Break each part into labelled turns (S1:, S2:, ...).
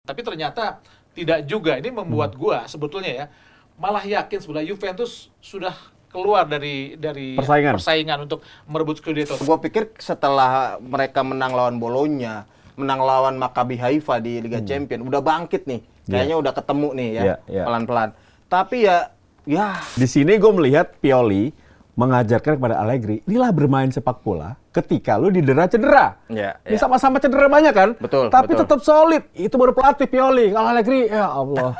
S1: Tapi ternyata tidak juga. Ini membuat gua sebetulnya ya malah yakin sebenarnya Juventus sudah keluar dari persaingan untuk merebut Scudetto.
S2: Gua pikir setelah mereka menang lawan Bologna, menang lawan Maccabi Haifa di Liga Champions, udah bangkit nih. Kayaknya udah ketemu nih ya, pelan-pelan. Tapi ya
S3: di sini gue melihat Pioli mengajarkan kepada Allegri, inilah bermain sepak bola ketika lu cedera. Ini sama-sama cedera banyak kan?
S2: Betul.
S3: Tapi tetap solid. Itu baru pelatih Pioli. Kalau Allegri, ya Allah.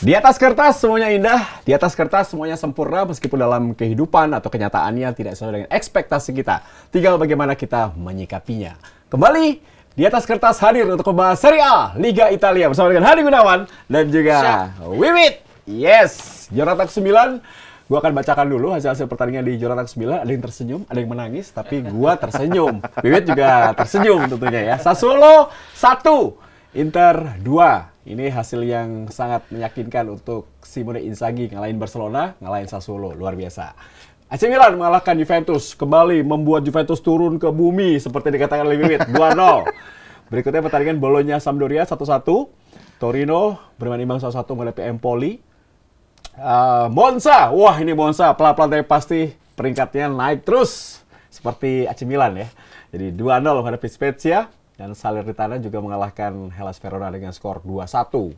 S3: Di atas kertas semuanya indah, di atas kertas semuanya sempurna meskipun dalam kehidupan atau kenyataannya tidak sesuai dengan ekspektasi kita. Tinggal bagaimana kita menyikapinya. Kembali di atas kertas hadir untuk membahas Serie A Liga Italia bersama dengan Hadi Gunawan dan juga Wiwit. Yes, Jonathan 9. Gua akan bacakan dulu hasil-hasil pertandingan di Jonathan 9. Ada yang tersenyum, ada yang menangis, tapi gua tersenyum. Wiwit juga tersenyum tentunya ya. Sassuolo 1, Inter 2. Ini hasil yang sangat meyakinkan untuk Simone Inzaghi ngalahin Barcelona, ngalahin Sassuolo, luar biasa. AC Milan mengalahkan Juventus, kembali membuat Juventus turun ke bumi seperti dikatakan oleh Wiwit, 2-0. Berikutnya pertandingan Bologna Sampdoria 1-1, Torino bermain imbang 1-1 menghadapi Empoli. Monza, wah ini Monza pelan-pelan tapi pasti peringkatnya naik terus seperti AC Milan ya. Jadi 2-0 menghadapi Spezia. Dan Salernitana juga mengalahkan Hellas Verona dengan skor 2-1.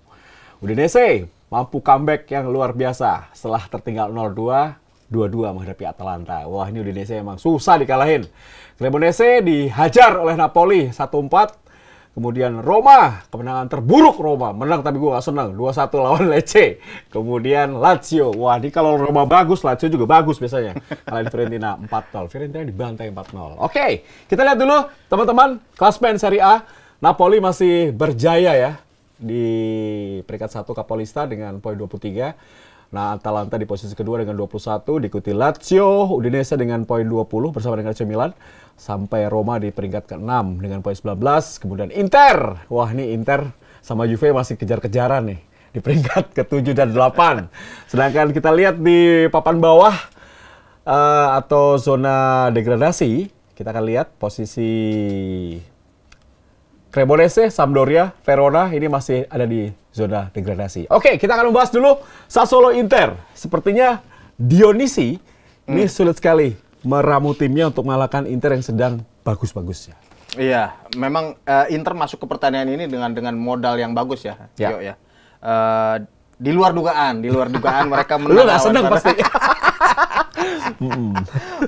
S3: Udinese mampu comeback yang luar biasa setelah tertinggal 0-2, 2-2 menghadapi Atalanta. Wah ini Udinese emang susah dikalahin. Cremonese dihajar oleh Napoli 1-4. Kemudian Roma, kemenangan terburuk Roma. Menang tapi gue gak senang, 2-1 lawan Lecce. Kemudian Lazio, wah ini kalau Roma bagus, Lazio juga bagus biasanya. Kalahin Fiorentina 4-0, Fiorentina dibantai 4-0. Oke, kita lihat dulu teman-teman, klasmen Serie A. Napoli masih berjaya ya di peringkat 1 Capolista dengan poin 23. Nah, Atalanta di posisi kedua dengan 21, diikuti Lazio, Udinese dengan poin 20 bersama dengan AC Milan. Sampai Roma di peringkat ke-6 dengan poin 19. Kemudian Inter. Wah, ini Inter sama Juve masih kejar-kejaran nih. Di peringkat ke-7 dan 8. Sedangkan kita lihat di papan bawah atau zona degradasi. Kita akan lihat posisi Cremonese, Sampdoria, Verona. Ini masih ada di zona degradasi. Oke, kita akan membahas dulu Sassuolo Inter. Sepertinya Dionisi ini sulit sekali meramu timnya untuk mengalahkan Inter yang sedang bagus-bagusnya.
S2: Iya, memang Inter masuk ke pertandingan ini dengan modal yang bagus ya. Yo, ya. Di luar dugaan mereka menang.
S3: Lu nggak seneng pasti.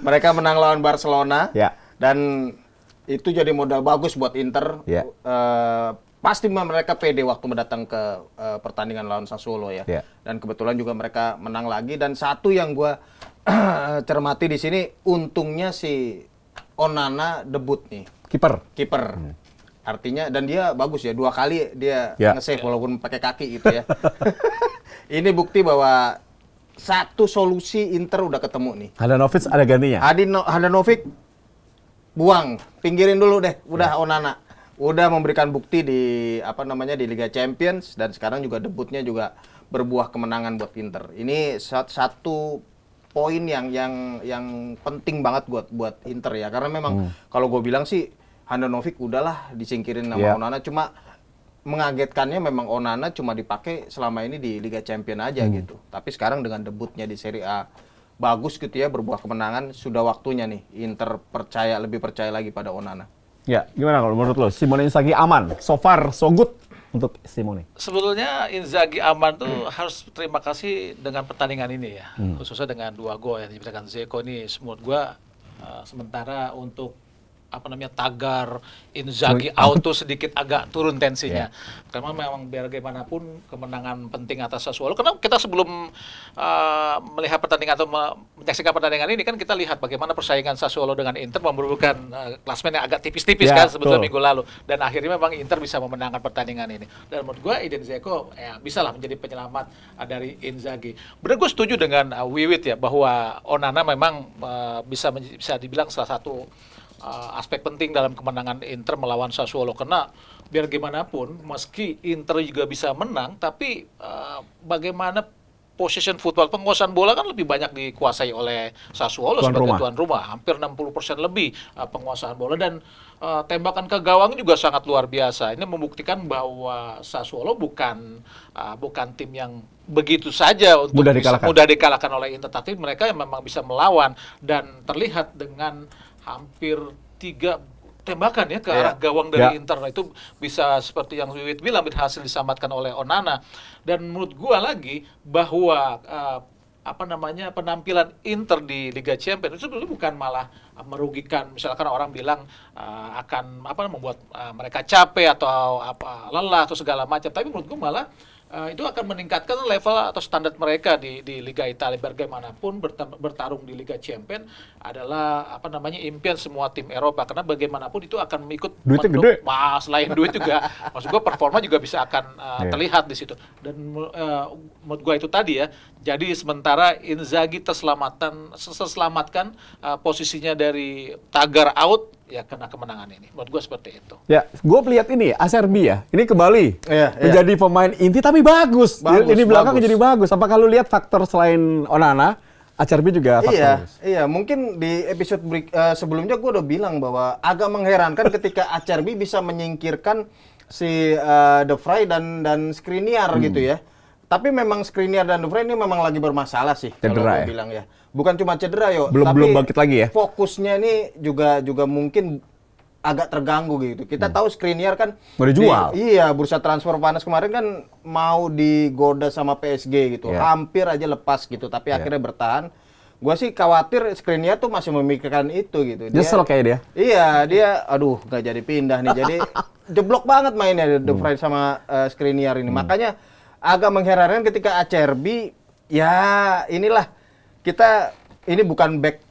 S2: Mereka menang lawan Barcelona.
S3: Ya.
S2: Dan itu jadi modal bagus buat Inter.
S3: Ya.
S2: Pasti mereka pede waktu mendatang ke pertandingan lawan Sassuolo ya.
S3: Ya.
S2: Dan kebetulan juga mereka menang lagi. Dan satu yang gue cermati di sini, untungnya si Onana debut nih.
S3: Kiper.
S2: Artinya, dan dia bagus ya, 2 kali dia nge-save walaupun pakai kaki gitu ya. Ini bukti bahwa satu solusi Inter udah ketemu nih.
S3: Handanovic ada gantinya.
S2: Handanovic buang, pinggirin dulu deh, udah Onana. Udah memberikan bukti di di Liga Champions dan sekarang juga debutnya juga berbuah kemenangan buat Inter. Ini satu poin yang penting banget buat Inter ya, karena memang kalau gue bilang sih Handanovic udahlah disingkirin sama Onana, cuma mengagetkannya memang Onana cuma dipakai selama ini di Liga Champions aja gitu. Tapi sekarang dengan debutnya di Serie A bagus gitu ya, berbuah kemenangan, sudah waktunya nih Inter lebih percaya lagi pada Onana.
S3: Ya, gimana kalau menurut lo? Simone Inzaghi aman, so far so good untuk Simone.
S1: Sebetulnya Inzaghi aman tuh harus terima kasih dengan pertandingan ini ya, khususnya dengan 2 gol yang diberikan Dzeko ini. Menurut gua sementara untuk tagar Inzaghi auto sedikit agak turun tensinya. Karena memang biar bagaimanapun kemenangan penting atas Sassuolo. Karena kita sebelum melihat pertandingan atau menyaksikan pertandingan ini kan kita lihat bagaimana persaingan Sassuolo dengan Inter membutuhkan klasmen yang agak tipis-tipis kan sebetulnya minggu lalu. Dan akhirnya memang Inter bisa memenangkan pertandingan ini. Dan menurut gue Edin Dzeko bisa lah menjadi penyelamat dari Inzaghi. Benar, gue setuju dengan Wiwit ya bahwa Onana memang bisa dibilang salah satu aspek penting dalam kemenangan Inter melawan Sassuolo, karena biar gimana pun meski Inter juga bisa menang, tapi bagaimana possession football, penguasaan bola kan lebih banyak dikuasai oleh Sassuolo
S3: Tuan
S1: sebagai
S3: rumah.
S1: tuan rumah, hampir 60% lebih penguasaan bola, dan tembakan ke gawang juga sangat luar biasa. Ini membuktikan bahwa Sassuolo bukan tim yang begitu saja untuk mudah dikalahkan oleh Inter, tapi mereka yang memang bisa melawan, dan terlihat dengan hampir 3 tembakan ya ke arah gawang dari Inter. Itu bisa seperti yang Wiwit bilang, berhasil diselamatkan oleh Onana. Dan menurut gua lagi bahwa penampilan Inter di Liga Champions itu sebetulnya bukan malah merugikan. Misalkan orang bilang akan membuat mereka capek atau lelah atau segala macam, tapi menurut gua malah itu akan meningkatkan level atau standar mereka di Liga Italia. Bagaimanapun bertarung di Liga Champions adalah impian semua tim Eropa, karena bagaimanapun itu akan ikut
S3: duitnya gede.
S1: Selain duit juga maksud gua performa juga bisa akan terlihat di situ. Dan menurut gua itu tadi ya, jadi sementara Inzaghi terselamatkan posisinya dari tagar out, ya kena kemenangan ini. Menurut gue seperti itu.
S3: Ya, gue lihat ini Acerbi ya, ini kembali menjadi pemain inti tapi bagus. Ini belakang jadi bagus. Apakah lu lihat faktor selain Onana, Acerbi juga faktor bagus?
S2: Iya, mungkin di episode sebelumnya gue udah bilang bahwa agak mengherankan ketika Acerbi bisa menyingkirkan si De Vrij dan Skriniar gitu ya. Tapi memang Skriniar dan De Vrij ini memang lagi bermasalah sih, kalau gue bilang ya. Bukan cuma cedera
S3: belum bangkit lagi ya.
S2: Fokusnya ini juga mungkin agak terganggu gitu. Kita tahu Skriniar kan
S3: mau dijual.
S2: Iya, bursa transfer panas kemarin kan mau digoda sama PSG gitu. Hampir aja lepas gitu, tapi akhirnya bertahan. Gua sih khawatir Skriniar tuh masih memikirkan itu gitu.
S3: Nyesel kayak dia.
S2: Iya, dia aduh nggak jadi pindah nih. Jadi jeblok banget mainnya De Vrij sama Skriniar ini. Makanya agak mengherankan ketika Acerbi, ya inilah, kita ini bukan back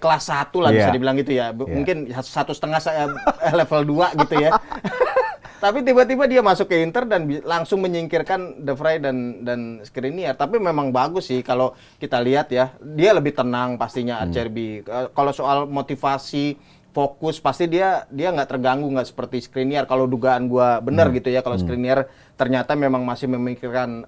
S2: kelas 1 lah bisa dibilang gitu ya. Mungkin 1,5 saya level 2 gitu ya. Tapi tiba-tiba dia masuk ke Inter dan langsung menyingkirkan De Vrij dan Skriniar. Tapi memang bagus sih kalau kita lihat ya. Dia lebih tenang pastinya Acerbi. Kalau soal motivasi, fokus, pasti dia nggak terganggu, nggak seperti Skriniar. Kalau dugaan gua benar gitu ya, kalau Skriniar ternyata memang masih memikirkan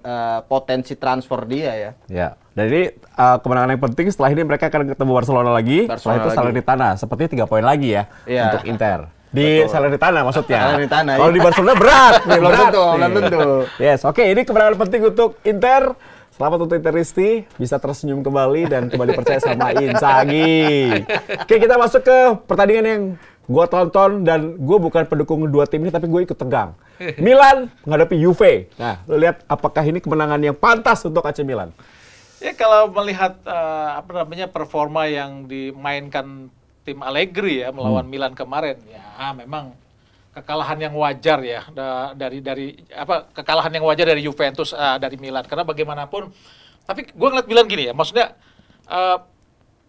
S2: potensi transfer dia ya.
S3: Ya. Jadi kemenangan yang penting setelah ini mereka akan ketemu Barcelona lagi. Setelah itu Salernitana. Sepertinya 3 poin lagi ya untuk Inter. Di Salernitana maksudnya.
S2: Salernitana.
S3: Kalau di Barcelona berat.
S2: Belum tentu.
S3: Yes, oke. Ini kemenangan penting untuk Inter. Selamat untuk Interisti, bisa tersenyum kembali dan kembali percaya sama Inzaghi. Oke, kita masuk ke pertandingan yang gue tonton, dan gue bukan pendukung 2 tim ini, tapi gue ikut tegang. Milan menghadapi Juve. Nah, lo lihat apakah ini kemenangan yang pantas untuk AC Milan?
S1: Ya, kalau melihat performa yang dimainkan tim Allegri ya melawan Milan kemarin, ya memang kekalahan yang wajar ya dari kekalahan yang wajar dari Juventus dari Milan, karena bagaimanapun. Tapi gue ngeliat Milan gini ya, maksudnya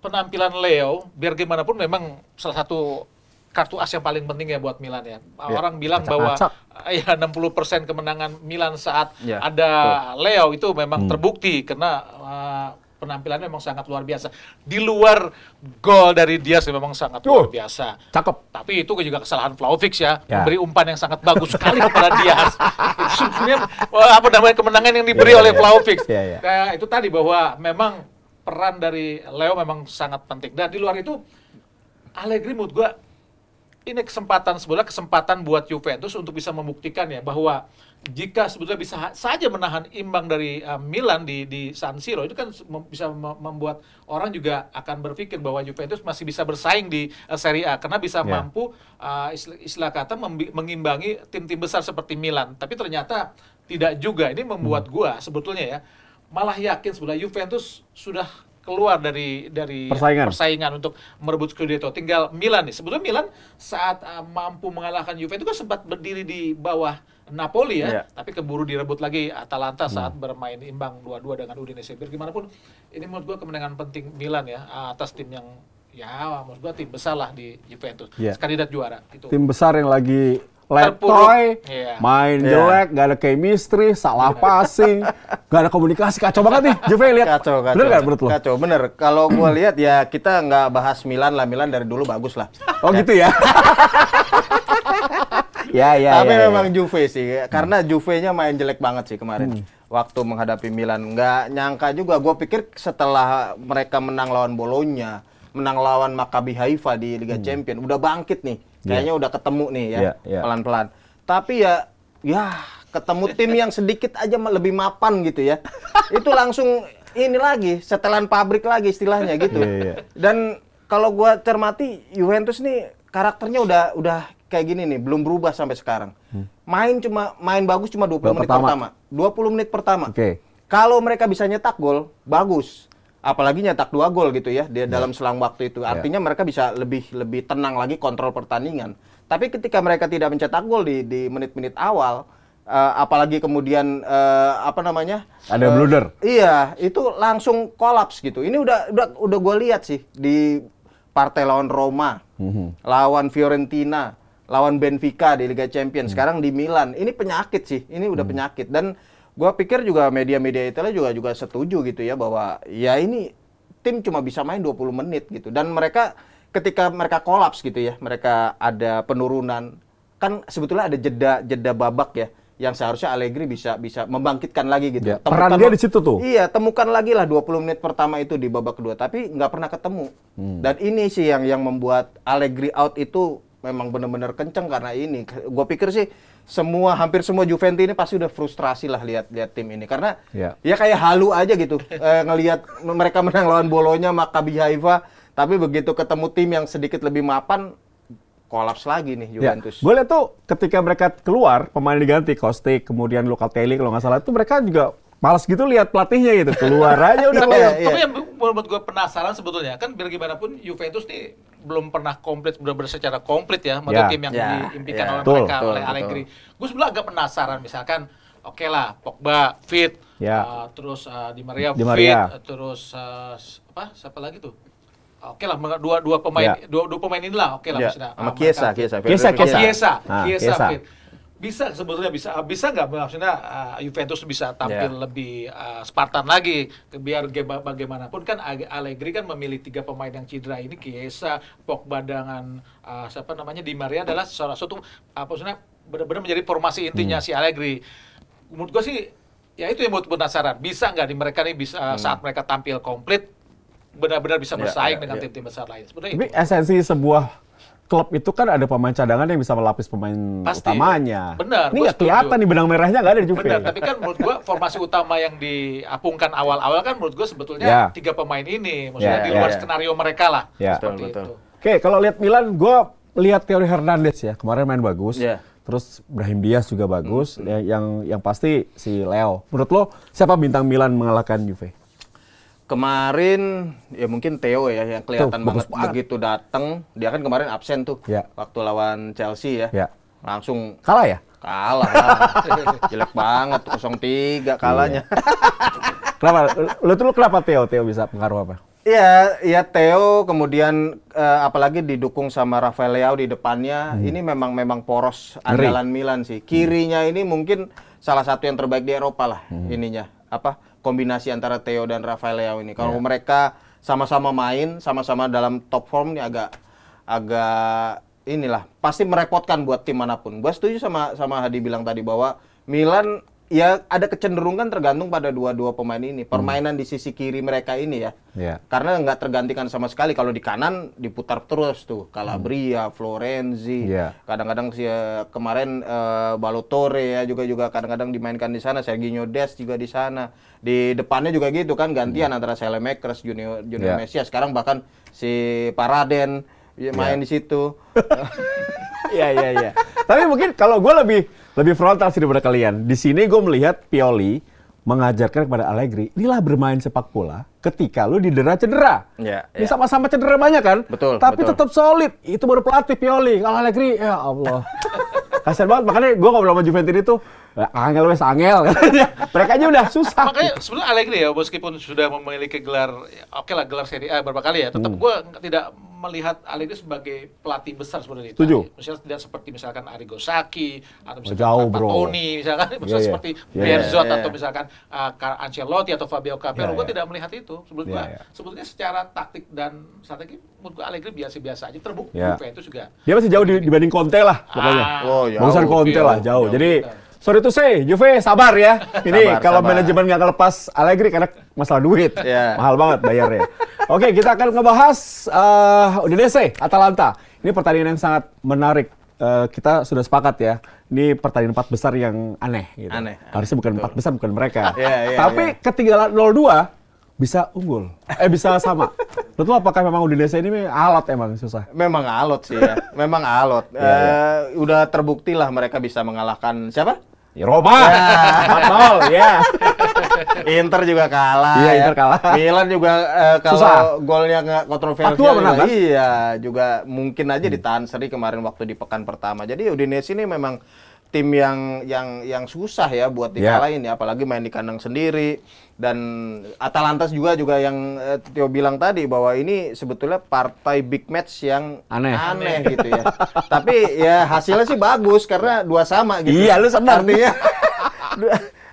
S1: penampilan Leo biar gimana pun memang salah satu kartu as yang paling penting ya buat Milan ya. Orang bilang bahwa ya 60% kemenangan Milan saat ada Leo itu memang terbukti, karena penampilannya memang sangat luar biasa. Di luar gol dari Diaz memang sangat luar biasa.
S3: Cakep.
S1: Tapi itu juga kesalahan Vlahovic ya. Memberi umpan yang sangat bagus sekali kepada Diaz. Itu sebenarnya kemenangan yang diberi oleh Vlahovic. Nah, itu tadi bahwa memang peran dari Leo memang sangat penting. Dan di luar itu Allegri menurut gua ini kesempatan buat Juventus untuk bisa membuktikan ya bahwa jika sebetulnya bisa saja menahan imbang dari Milan di San Siro, itu kan bisa membuat orang juga akan berpikir bahwa Juventus masih bisa bersaing di Serie A, karena bisa mampu istilah kata mengimbangi tim-tim besar seperti Milan. Tapi ternyata tidak juga. Ini membuat gua sebetulnya ya malah yakin sebenarnya Juventus sudah keluar dari persaingan untuk merebut Scudetto. Tinggal Milan nih. Sebetulnya Milan saat mampu mengalahkan Juve itu kan sempat berdiri di bawah Napoli ya, tapi keburu direbut lagi Atalanta saat bermain imbang 2-2 dengan Udinese. Biar gimana pun ini menurut gua kemenangan penting Milan ya atas tim yang ya menurut gua tim besar lah di Juventus. Kandidat juara itu.
S3: Tim besar yang lagi letoy, main jelek, gak ada chemistry, salah passing, gak ada komunikasi, kacau banget nih. Juve lihat.
S2: Kacau.
S3: Bener gak menurut lo?
S2: Kacau, bener. Kalau gue lihat ya kita nggak bahas Milan lah. Milan dari dulu bagus lah.
S3: Oh gitu ya?
S2: Tapi memang Juve sih, karena Juve-nya main jelek banget sih kemarin. waktu menghadapi Milan. Nggak nyangka juga, gue pikir setelah mereka menang lawan Bologna, menang lawan Maccabi Haifa di Liga Champions, udah bangkit nih. Kayaknya udah ketemu nih ya, pelan-pelan. Tapi ya ketemu tim yang sedikit aja lebih mapan gitu ya. Itu langsung ini lagi, setelan pabrik lagi istilahnya gitu. Dan kalau gue cermati, Juventus nih karakternya udah kayak gini nih, belum berubah sampai sekarang. Main bagus cuma 20 menit pertama. 20 menit pertama. Kalau mereka bisa nyetak gol, bagus. Apalagi nyetak 2 gol gitu ya, dia dalam selang waktu itu. Artinya mereka bisa lebih tenang lagi kontrol pertandingan. Tapi ketika mereka tidak mencetak gol di menit-menit awal, apalagi kemudian
S3: ada blunder.
S2: Iya, itu langsung kolaps gitu. Ini udah gue lihat sih di partai lawan Roma, lawan Fiorentina, lawan Benfica di Liga Champions, sekarang di Milan. Ini penyakit sih, ini udah penyakit. Dan gua pikir juga media-media Italia juga setuju gitu ya, bahwa ya ini tim cuma bisa main 20 menit gitu. Dan mereka ketika mereka kolaps gitu ya, mereka ada penurunan, kan sebetulnya ada jeda babak ya, yang seharusnya Allegri bisa membangkitkan lagi gitu.
S3: Peran dia di situ tuh.
S2: Iya, temukan lagi lah 20 menit pertama itu di babak kedua, tapi nggak pernah ketemu. Dan ini sih yang membuat Allegri out itu memang benar-benar kenceng karena ini. Gue pikir sih hampir semua Juventus ini pasti udah frustrasi lah lihat tim ini, karena ya kayak halu aja gitu ngelihat mereka menang lawan Bologna, Maccabi Haifa, tapi begitu ketemu tim yang sedikit lebih mapan, kolaps lagi nih Juventus.
S3: Gue lihat tuh ketika mereka keluar, pemain diganti, Kostic, kemudian Locatelli kalau nggak salah, itu mereka juga malas gitu lihat pelatihnya gitu, keluar aja udah.
S1: Tapi yang membuat gue penasaran sebetulnya, kan biar gimana pun Juventus nih belum pernah benar-benar secara komplit ya, tim yang diimpikan oleh mereka, oleh Allegri. Gue sebenarnya agak penasaran, misalkan oke lah, Pogba fit, terus Di Maria fit, terus siapa lagi tuh? Oke lah, dua pemain inilah, oke lah maksudnya.
S2: Sama Chiesa
S1: fit. Bisa sebetulnya bisa nggak maksudnya Juventus bisa tampil lebih Spartan lagi, biar bagaimanapun kan Allegri kan memilih 3 pemain yang cedera ini, Chiesa, Pogba dengan Di Maria adalah suatu maksudnya benar-benar menjadi formasi intinya si Allegri. Menurut gue sih ya itu yang buat penasaran, bisa nggak di mereka nih bisa saat mereka tampil komplit benar-benar bisa bersaing dengan tim-tim besar lain. Tapi
S3: esensi sebuah klub itu kan ada pemain cadangan yang bisa melapis pemain utamanya.
S1: Benar.
S3: Ini nggak kelihatan nih benang merahnya nggak ada di Juve.
S1: Benar, tapi kan menurut gua formasi utama yang diapungkan awal-awal kan menurut gua sebetulnya 3 pemain ini. Maksudnya di luar skenario mereka lah. Seperti itu.
S3: Oke, kalau lihat Milan, gua lihat Theo Hernandez ya. Kemarin main bagus. Terus Brahim Diaz juga bagus. Yang pasti si Leo. Menurut lo, siapa bintang Milan mengalahkan Juve?
S2: Kemarin ya mungkin Theo ya yang kelihatan banget begitu datang. Dia kan kemarin absen tuh waktu lawan Chelsea ya. Langsung
S3: kalah ya?
S2: Kalah lah. Jelek banget 0-3 kalahnya.
S3: Kenapa? Lu kenapa Theo bisa pengaruh apa?
S2: Iya, Theo kemudian apalagi didukung sama Rafael Leao di depannya. Ini memang poros andalan Milan sih. Kirinya ini mungkin salah satu yang terbaik di Eropa lah ininya. Kombinasi antara Theo dan Rafael Leao ini. Kalau mereka sama-sama main, sama-sama dalam top form ini agak inilah pasti merepotkan buat tim manapun. Gua setuju sama Hadi bilang tadi bahwa Milan ya ada kecenderungan tergantung pada dua pemain ini. Permainan di sisi kiri mereka ini ya. Karena nggak tergantikan sama sekali. Kalau di kanan diputar terus tuh. Calabria, Florenzi. Kadang-kadang kemarin Balotore ya juga kadang-kadang dimainkan di sana. Serginho Dest juga di sana. Di depannya juga gitu kan gantian antara Saelemaekers, Junior Messi. Sekarang bahkan si Paraden main di situ.
S3: Iya. Tapi mungkin kalau gue lebih frontal sih daripada kalian. Di sini gue melihat Pioli mengajarkan kepada Allegri, inilah bermain sepak bola ketika lu didera cedera. Ini sama-sama cedera banyak kan?
S2: Betul.
S3: Tapi tetap solid. Itu baru pelatih Pioli. Kalau Allegri, ya Allah. Kasian banget. Makanya gue ngobrol sama Juventus itu, angel. Mereka aja udah susah.
S1: Makanya sebenarnya Allegri ya, meskipun sudah memiliki gelar, gelar Serie A beberapa kali ya, tetap gue tidak melihat Allegri sebagai pelatih besar sebenarnya.
S3: Setuju.
S1: Misalnya tidak seperti misalkan Arrigo Sacchi atau misalkan Toni, misalkan seperti Berzot atau misalkan Ancelotti atau Fabio Capello. Gue tidak melihat itu. Sebetulnya secara taktik dan strategi menurut gue Allegri biasa-biasa aja. Terbukti Juve itu juga.
S3: Dia masih jauh dibanding Conte lah pokoknya. Bagusan Conte lah jauh. Jadi sorry to say, Juve sabar ya. Ini
S2: Sabar,
S3: kalau
S2: sabar.
S3: manajemen nggak lepas Allegri karena masalah duit.
S2: Iya.
S3: Mahal banget bayarnya. Oke, kita akan ngebahas Udinese, Atalanta. Ini pertandingan yang sangat menarik. Kita sudah sepakat ya. Ini pertandingan 4 besar yang aneh. Gitu.
S2: Aneh.
S3: Harusnya bukan 4 besar, bukan mereka.
S2: Iya,
S3: Tapi ketinggalan 0-2 bisa unggul. Bisa sama. Menurut lo apakah memang Udinese ini alot emang susah?
S2: Memang alot sih ya. Memang alot. Udah terbukti lah mereka bisa mengalahkan siapa?
S3: Ya, Roma. 4-0, ya.
S2: Inter juga kalah.
S3: Iya,
S2: ya.
S3: Inter kalah.
S2: Milan juga
S3: Susah.
S2: kalau golnya nggak
S3: 4-2
S2: kontroversial
S3: menang,
S2: juga,
S3: kan?
S2: iya, juga mungkin aja ditahan seri kemarin waktu di pekan pertama. Jadi Udinese ini memang tim yang susah ya buat dikalahin ya, apalagi main di kandang sendiri. Dan Atalanta juga yang Tio bilang tadi bahwa ini sebetulnya partai big match yang aneh gitu ya. Tapi ya hasilnya sih bagus karena 2 sama gitu.
S3: Iya, lu senang.
S2: Artinya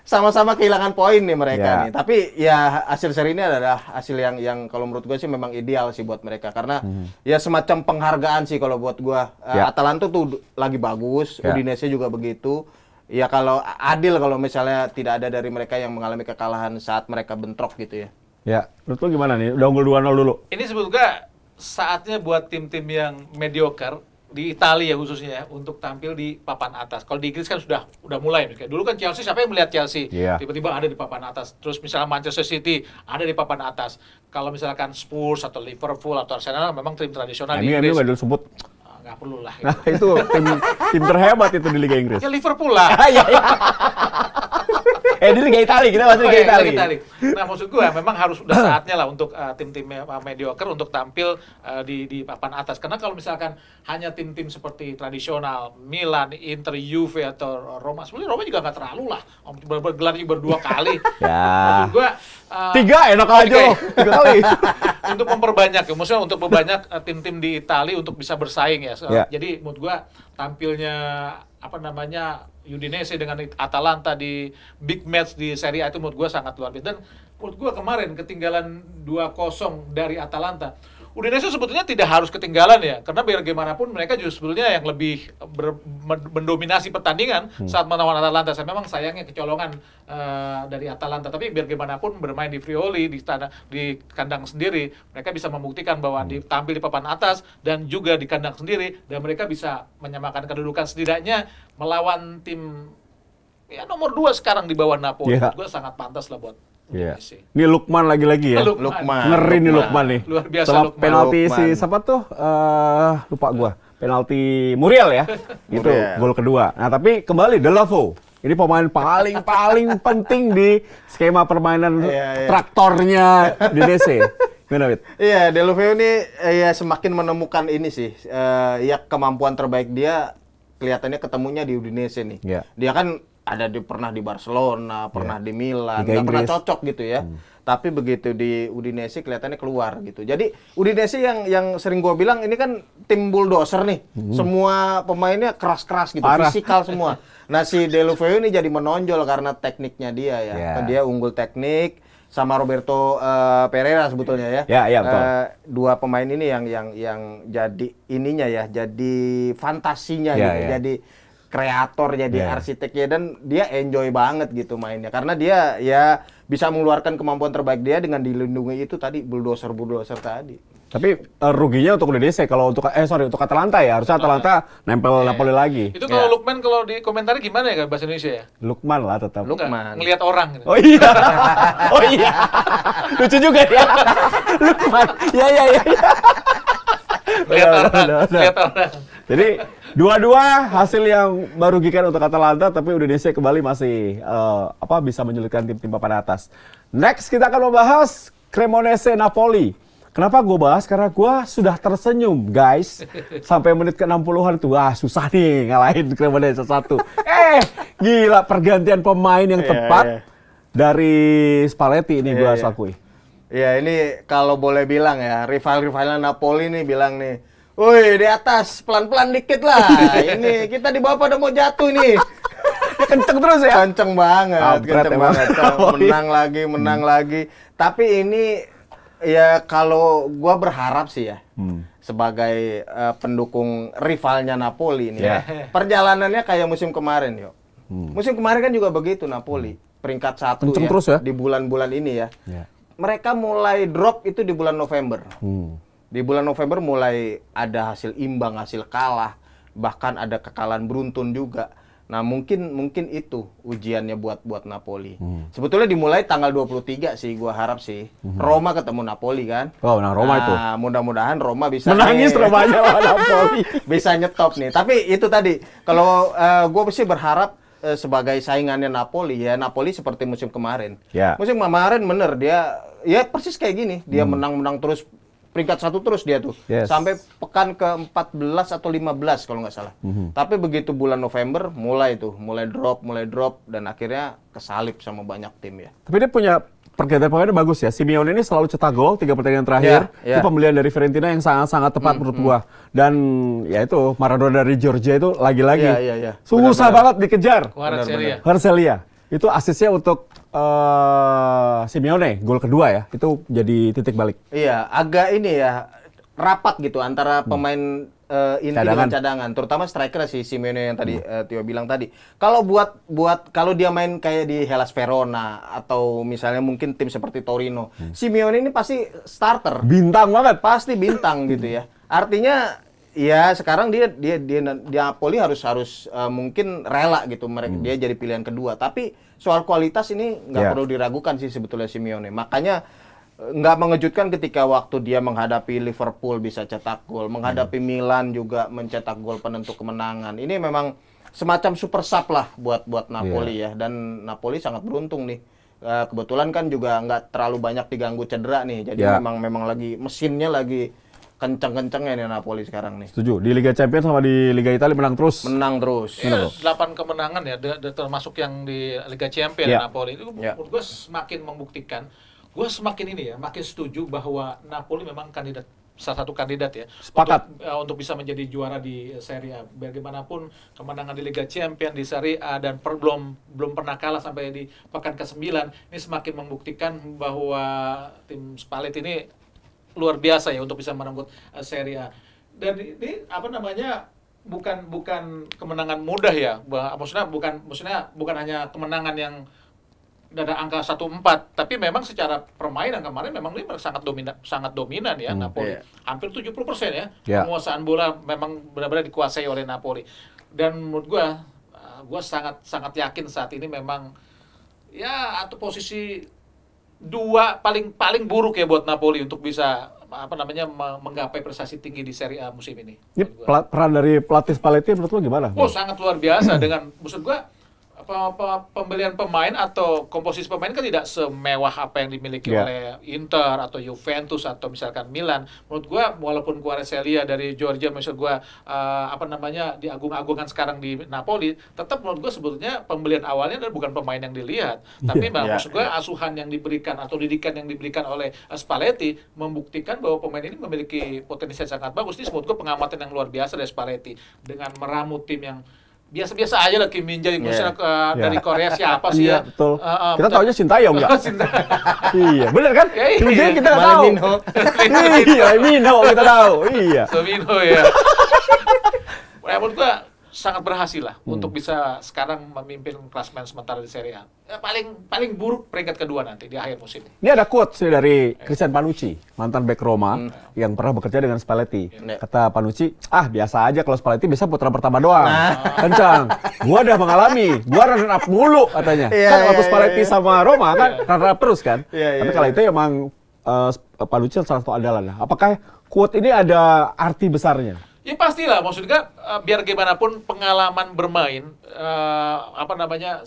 S2: sama-sama kehilangan poin nih mereka nih. Tapi ya hasil seri ini adalah hasil yang kalau menurut gue sih memang ideal sih buat mereka karena ya semacam penghargaan sih kalau buat gue. Atalanta tuh lagi bagus, Udinese juga begitu. Ya kalau adil kalau misalnya tidak ada dari mereka yang mengalami kekalahan saat mereka bentrok gitu ya.
S3: Ya, menurut lu gimana nih? Udah unggul 2-0 dulu.
S1: Ini sebetulnya saatnya buat tim-tim yang mediocre di Italia khususnya ya, untuk tampil di papan atas. Kalau di Inggris kan udah mulai. Kayak dulu kan Chelsea, siapa yang melihat Chelsea? Tiba-tiba ada di papan atas. Terus misalnya Manchester City ada di papan atas. Kalau misalkan Spurs atau Liverpool atau Arsenal memang tim tradisional di Inggris.
S3: Ini udah sebut.
S1: Nggak perlu lah.
S3: Nah, itu tim terhebat itu di Liga Inggris.
S1: Ya Liverpool lah.
S3: Iya. Di Liga Italia, kita masih Liga Italia.
S1: Nah, maksud gue memang harus udah saatnya lah untuk tim-tim mediocre untuk tampil di papan atas. Karena kalau misalkan hanya tim-tim seperti tradisional, Milan, Inter, Juve atau Roma, sebenarnya Roma juga nggak terlalu lah. Bergelar juga 2 kali. Maksud gue
S3: 3 enak aja loh, 3 kali.
S1: Untuk memperbanyak ya, maksudnya untuk memperbanyak tim-tim di Italia untuk bisa bersaing ya. Jadi menurut gua tampilnya Udinese dengan Atalanta di big match di Serie A itu menurut gua sangat luar biasa. Dan menurut gua kemarin ketinggalan 2-0 dari Atalanta, Udinese sebetulnya tidak harus ketinggalan ya, karena biar gimana pun mereka justru sebetulnya yang lebih mendominasi pertandingan saat melawan Atalanta. Memang sayangnya kecolongan dari Atalanta, tapi biar gimana pun bermain di Friuli di kandang sendiri, mereka bisa membuktikan bahwa tampil di papan atas dan juga di kandang sendiri, dan mereka bisa menyamakan kedudukan setidaknya melawan tim ya nomor 2 sekarang di bawah Napoli. Gue sangat pantas lah buat Udinese.
S3: Ini Lukman lagi-lagi ya.
S2: Lukman.
S3: Ngeri nih Lukman nih.
S1: Luar biasa
S3: setelah
S1: Lukman.
S3: penalti si siapa tuh? Lupa gua. Penalti Muriel ya. Itu gol kedua. Nah, tapi kembali Delavo. Ini pemain paling penting di skema permainan traktornya Udinese. Gimana, Wit?
S2: Iya, Delavo ini ya semakin menemukan ini sih. Ya kemampuan terbaik dia kelihatannya ketemunya di Udinese nih. Dia kan pernah di Barcelona, pernah di Milan, nggak pernah cocok gitu ya. Tapi begitu di Udinese kelihatannya keluar gitu. Jadi Udinese yang sering gua bilang ini kan tim bulldozer nih. Semua pemainnya keras-keras gitu, fisikal semua. Nah si Deulofeu ini jadi menonjol karena tekniknya dia ya. Dia unggul teknik sama Roberto Pereira sebetulnya ya.
S3: Iya, betul.
S2: 2 pemain ini yang jadi ininya ya, jadi fantasinya gitu. Jadi kreator, jadi arsiteknya, dan dia enjoy banget gitu mainnya karena dia ya bisa mengeluarkan kemampuan terbaik dia dengan dilindungi itu tadi bulldozer tadi.
S3: Tapi ruginya untuk Udinese kalau untuk untuk Atalanta ya, harusnya Atalanta nempel Napoli lagi.
S1: Itu kalau Lukman kalau di komentari gimana ya bahasa Indonesia ya?
S3: Lukman lah tetap.
S2: Lukman.
S1: Ngelihat orang gitu.
S3: Oh iya. Oh iya. Lucu juga ya. Lukman. Iya.
S1: Lihat orang.
S3: Jadi dua-dua hasil yang merugikan untuk Atalanta, tapi Udinese kembali masih bisa menyulitkan tim-tim papan atas. Next kita akan membahas Cremonese Napoli. Kenapa gue bahas? Karena gue sudah tersenyum, guys. Sampai menit ke-60-an tuh, susah nih ngalahin Cremonese 1. Gila pergantian pemain yang tepat dari Spalletti ini gue harus akui.
S2: Ya ini kalau boleh bilang ya, rival-rivalnya Napoli nih bilang nih, woi di atas, pelan-pelan dikit lah. Ini kita di bawah pada mau jatuh nih.
S3: Kenceng terus ya?
S2: Kenceng banget, menang lagi. Tapi ini ya kalau gua berharap sih ya, sebagai pendukung rivalnya Napoli ini, perjalanannya kayak musim kemarin yuk. Musim kemarin kan juga begitu Napoli. Peringkat 1
S3: Kenceng
S2: ya
S3: terus ya?
S2: di bulan-bulan ini ya.
S3: Ya.
S2: Mereka mulai drop itu di bulan November. Di bulan November mulai ada hasil imbang, hasil kalah, bahkan ada kekalahan beruntun juga. Nah, mungkin itu ujiannya buat Napoli. Sebetulnya dimulai tanggal 23 sih, gua harap sih. Roma ketemu Napoli kan.
S3: Oh, nah Roma itu.
S2: Mudah-mudahan Roma bisa
S3: Menangis Romanya lawan Napoli.
S2: bisa nyetop nih. Tapi itu tadi, kalau gua sih berharap sebagai saingannya Napoli ya, Napoli seperti musim kemarin.
S3: Ya.
S2: Musim kemarin bener dia ya persis kayak gini, dia menang-menang terus, peringkat 1 terus dia tuh.
S3: Yes.
S2: Sampai pekan ke-14 atau 15 kalau nggak salah. Tapi begitu bulan November mulai drop dan akhirnya kesalip sama banyak tim ya.
S3: Tapi dia punya pergantian pemainnya bagus ya. Simeone ini selalu cetak gol 3 pertandingan terakhir.
S2: Ya.
S3: Itu pembelian dari Fiorentina yang sangat-sangat tepat menurut gua. Dan ya itu Maradona dari Georgia itu lagi-lagi
S2: Iya.
S3: susah banget dikejar.
S1: Kvaratskhelia.
S3: Itu asisnya untuk Simeone, gol kedua ya. Itu jadi titik balik.
S2: Iya, agak ini ya rapat gitu antara pemain inti dengan cadangan, terutama striker si Simeone yang tadi Tio bilang tadi. Kalau kalau dia main kayak di Hellas Verona atau misalnya mungkin tim seperti Torino, Simeone ini pasti starter.
S3: Bintang banget.
S2: Pasti bintang gitu ya. Artinya ya sekarang dia Napoli harus mungkin rela gitu dia jadi pilihan kedua. Tapi soal kualitas ini nggak perlu diragukan sih sebetulnya Simeone. Makanya nggak mengejutkan ketika waktu dia menghadapi Liverpool bisa cetak gol, menghadapi Milan juga mencetak gol penentu kemenangan. Ini memang semacam super sub lah buat Napoli ya. Dan Napoli sangat beruntung nih. Kebetulan kan juga nggak terlalu banyak diganggu cedera nih. Jadi memang lagi mesinnya lagi kenceng-kencengnya nih Napoli sekarang nih.
S3: Setuju. Di Liga Champions sama di Liga Italia menang terus.
S1: Iya, 8 kemenangan ya, termasuk yang di Liga Champions Napoli. Itu menurut gue semakin membuktikan, gue makin setuju bahwa Napoli memang salah satu kandidat ya.
S3: Sepakat.
S1: Untuk bisa menjadi juara di Serie A. Bagaimanapun kemenangan di Liga Champions, di Serie A, dan belum pernah kalah sampai di pekan ke-9, ini semakin membuktikan bahwa tim Spalletti ini luar biasa ya untuk bisa merenggut Serie A. Dan ini bukan kemenangan mudah ya. Maksudnya bukan hanya kemenangan yang dari angka 1-4, tapi memang secara permainan kemarin memang ini sangat dominan ya Napoli. Hampir 70% ya. Penguasaan bola memang benar-benar dikuasai oleh Napoli. Dan menurut gua sangat yakin saat ini memang ya atau posisi 2 paling buruk ya buat Napoli untuk bisa menggapai prestasi tinggi di Serie A musim ini.
S3: Ini peran dari pelatih Spalletti menurut lo gimana?
S1: Oh, sangat luar biasa dengan maksud gua pembelian pemain atau komposisi pemain kan tidak semewah apa yang dimiliki oleh Inter atau Juventus atau misalkan Milan. Menurut gua walaupun Kvaratskhelia dari Georgia maksud gua diagung-agungkan sekarang di Napoli, tetap menurut gua sebetulnya pembelian awalnya adalah bukan pemain yang dilihat, tapi maksud gua asuhan yang diberikan atau didikan yang diberikan oleh Spalletti membuktikan bahwa pemain ini memiliki potensi yang sangat bagus. Ini menurut gua pengamatan yang luar biasa dari Spalletti dengan meramu tim yang biasa-biasa aja lah. Kim Min Jae dari Korea siapa sih ya?
S3: Betul. Kita taunya Sintayong nggak? Iya, bener kan? Kim Min Jae kita nggak tahu. Iya, Minho kita tahu. Iya.
S1: Minho ya. Menurut gua sangat berhasil lah untuk bisa sekarang memimpin klasemen sementara di Serie A. Paling buruk peringkat kedua nanti di akhir musim.
S3: Ini ada quotes dari Christian Panucci, mantan bek Roma yang pernah bekerja dengan Spalletti. Kata Panucci, biasa aja kalau Spalletti bisa putaran pertama doang. Kencang. Gua udah mengalami, gua runner up mulu katanya. Kan waktu Spalletti sama Roma kan runner up terus kan. Tapi kalau itu emang Panucci salah satu andalan. Apakah quote ini ada arti besarnya?
S1: Ya pastilah, maksudnya biar gimana pun pengalaman bermain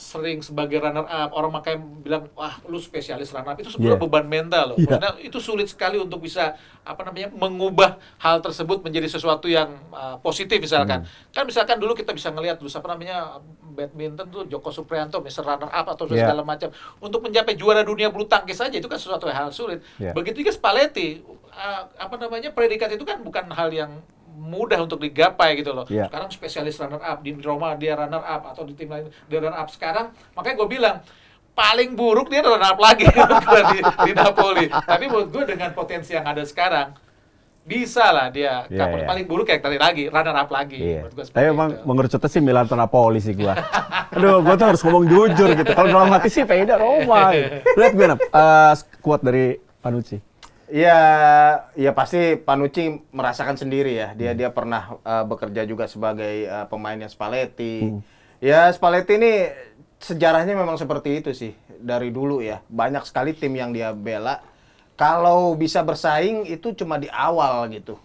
S1: sering sebagai runner up, orang makanya bilang wah lu spesialis runner up, itu sebenarnya beban mental loh. Maksudnya itu sulit sekali untuk bisa mengubah hal tersebut menjadi sesuatu yang positif misalkan. Kan misalkan dulu kita bisa ngelihat dulu badminton tuh Joko Supriyanto Mr. runner up atau segala macam. Untuk mencapai juara dunia bulu tangkis saja itu kan sesuatu hal sulit. Begitu juga Spalletti, predikat itu kan bukan hal yang mudah untuk digapai gitu loh. Sekarang spesialis runner up, di Roma dia runner up atau di tim lain dia runner up. Sekarang makanya gue bilang paling buruk dia runner up lagi di Napoli. Tapi menurut gue dengan potensi yang ada sekarang bisa lah dia.
S3: Iya.
S1: Paling buruk kayak tadi lagi, runner up lagi.
S3: Iya.
S1: Menurut gua seperti
S3: Tapi emang
S1: itu.
S3: mengerucutnya sih Milan atau Napoli sih gua. Aduh, gua tuh harus ngomong jujur gitu. Kalau dalam hati sih pengennya Roma. Gitu. Lihat gimana quote dari Panucci?
S2: Ya pasti Panucci merasakan sendiri ya. Dia pernah bekerja juga sebagai pemainnya Spalletti. Ya Spalletti ini sejarahnya memang seperti itu sih dari dulu ya. Banyak sekali tim yang dia bela. Kalau bisa bersaing itu cuma di awal gitu.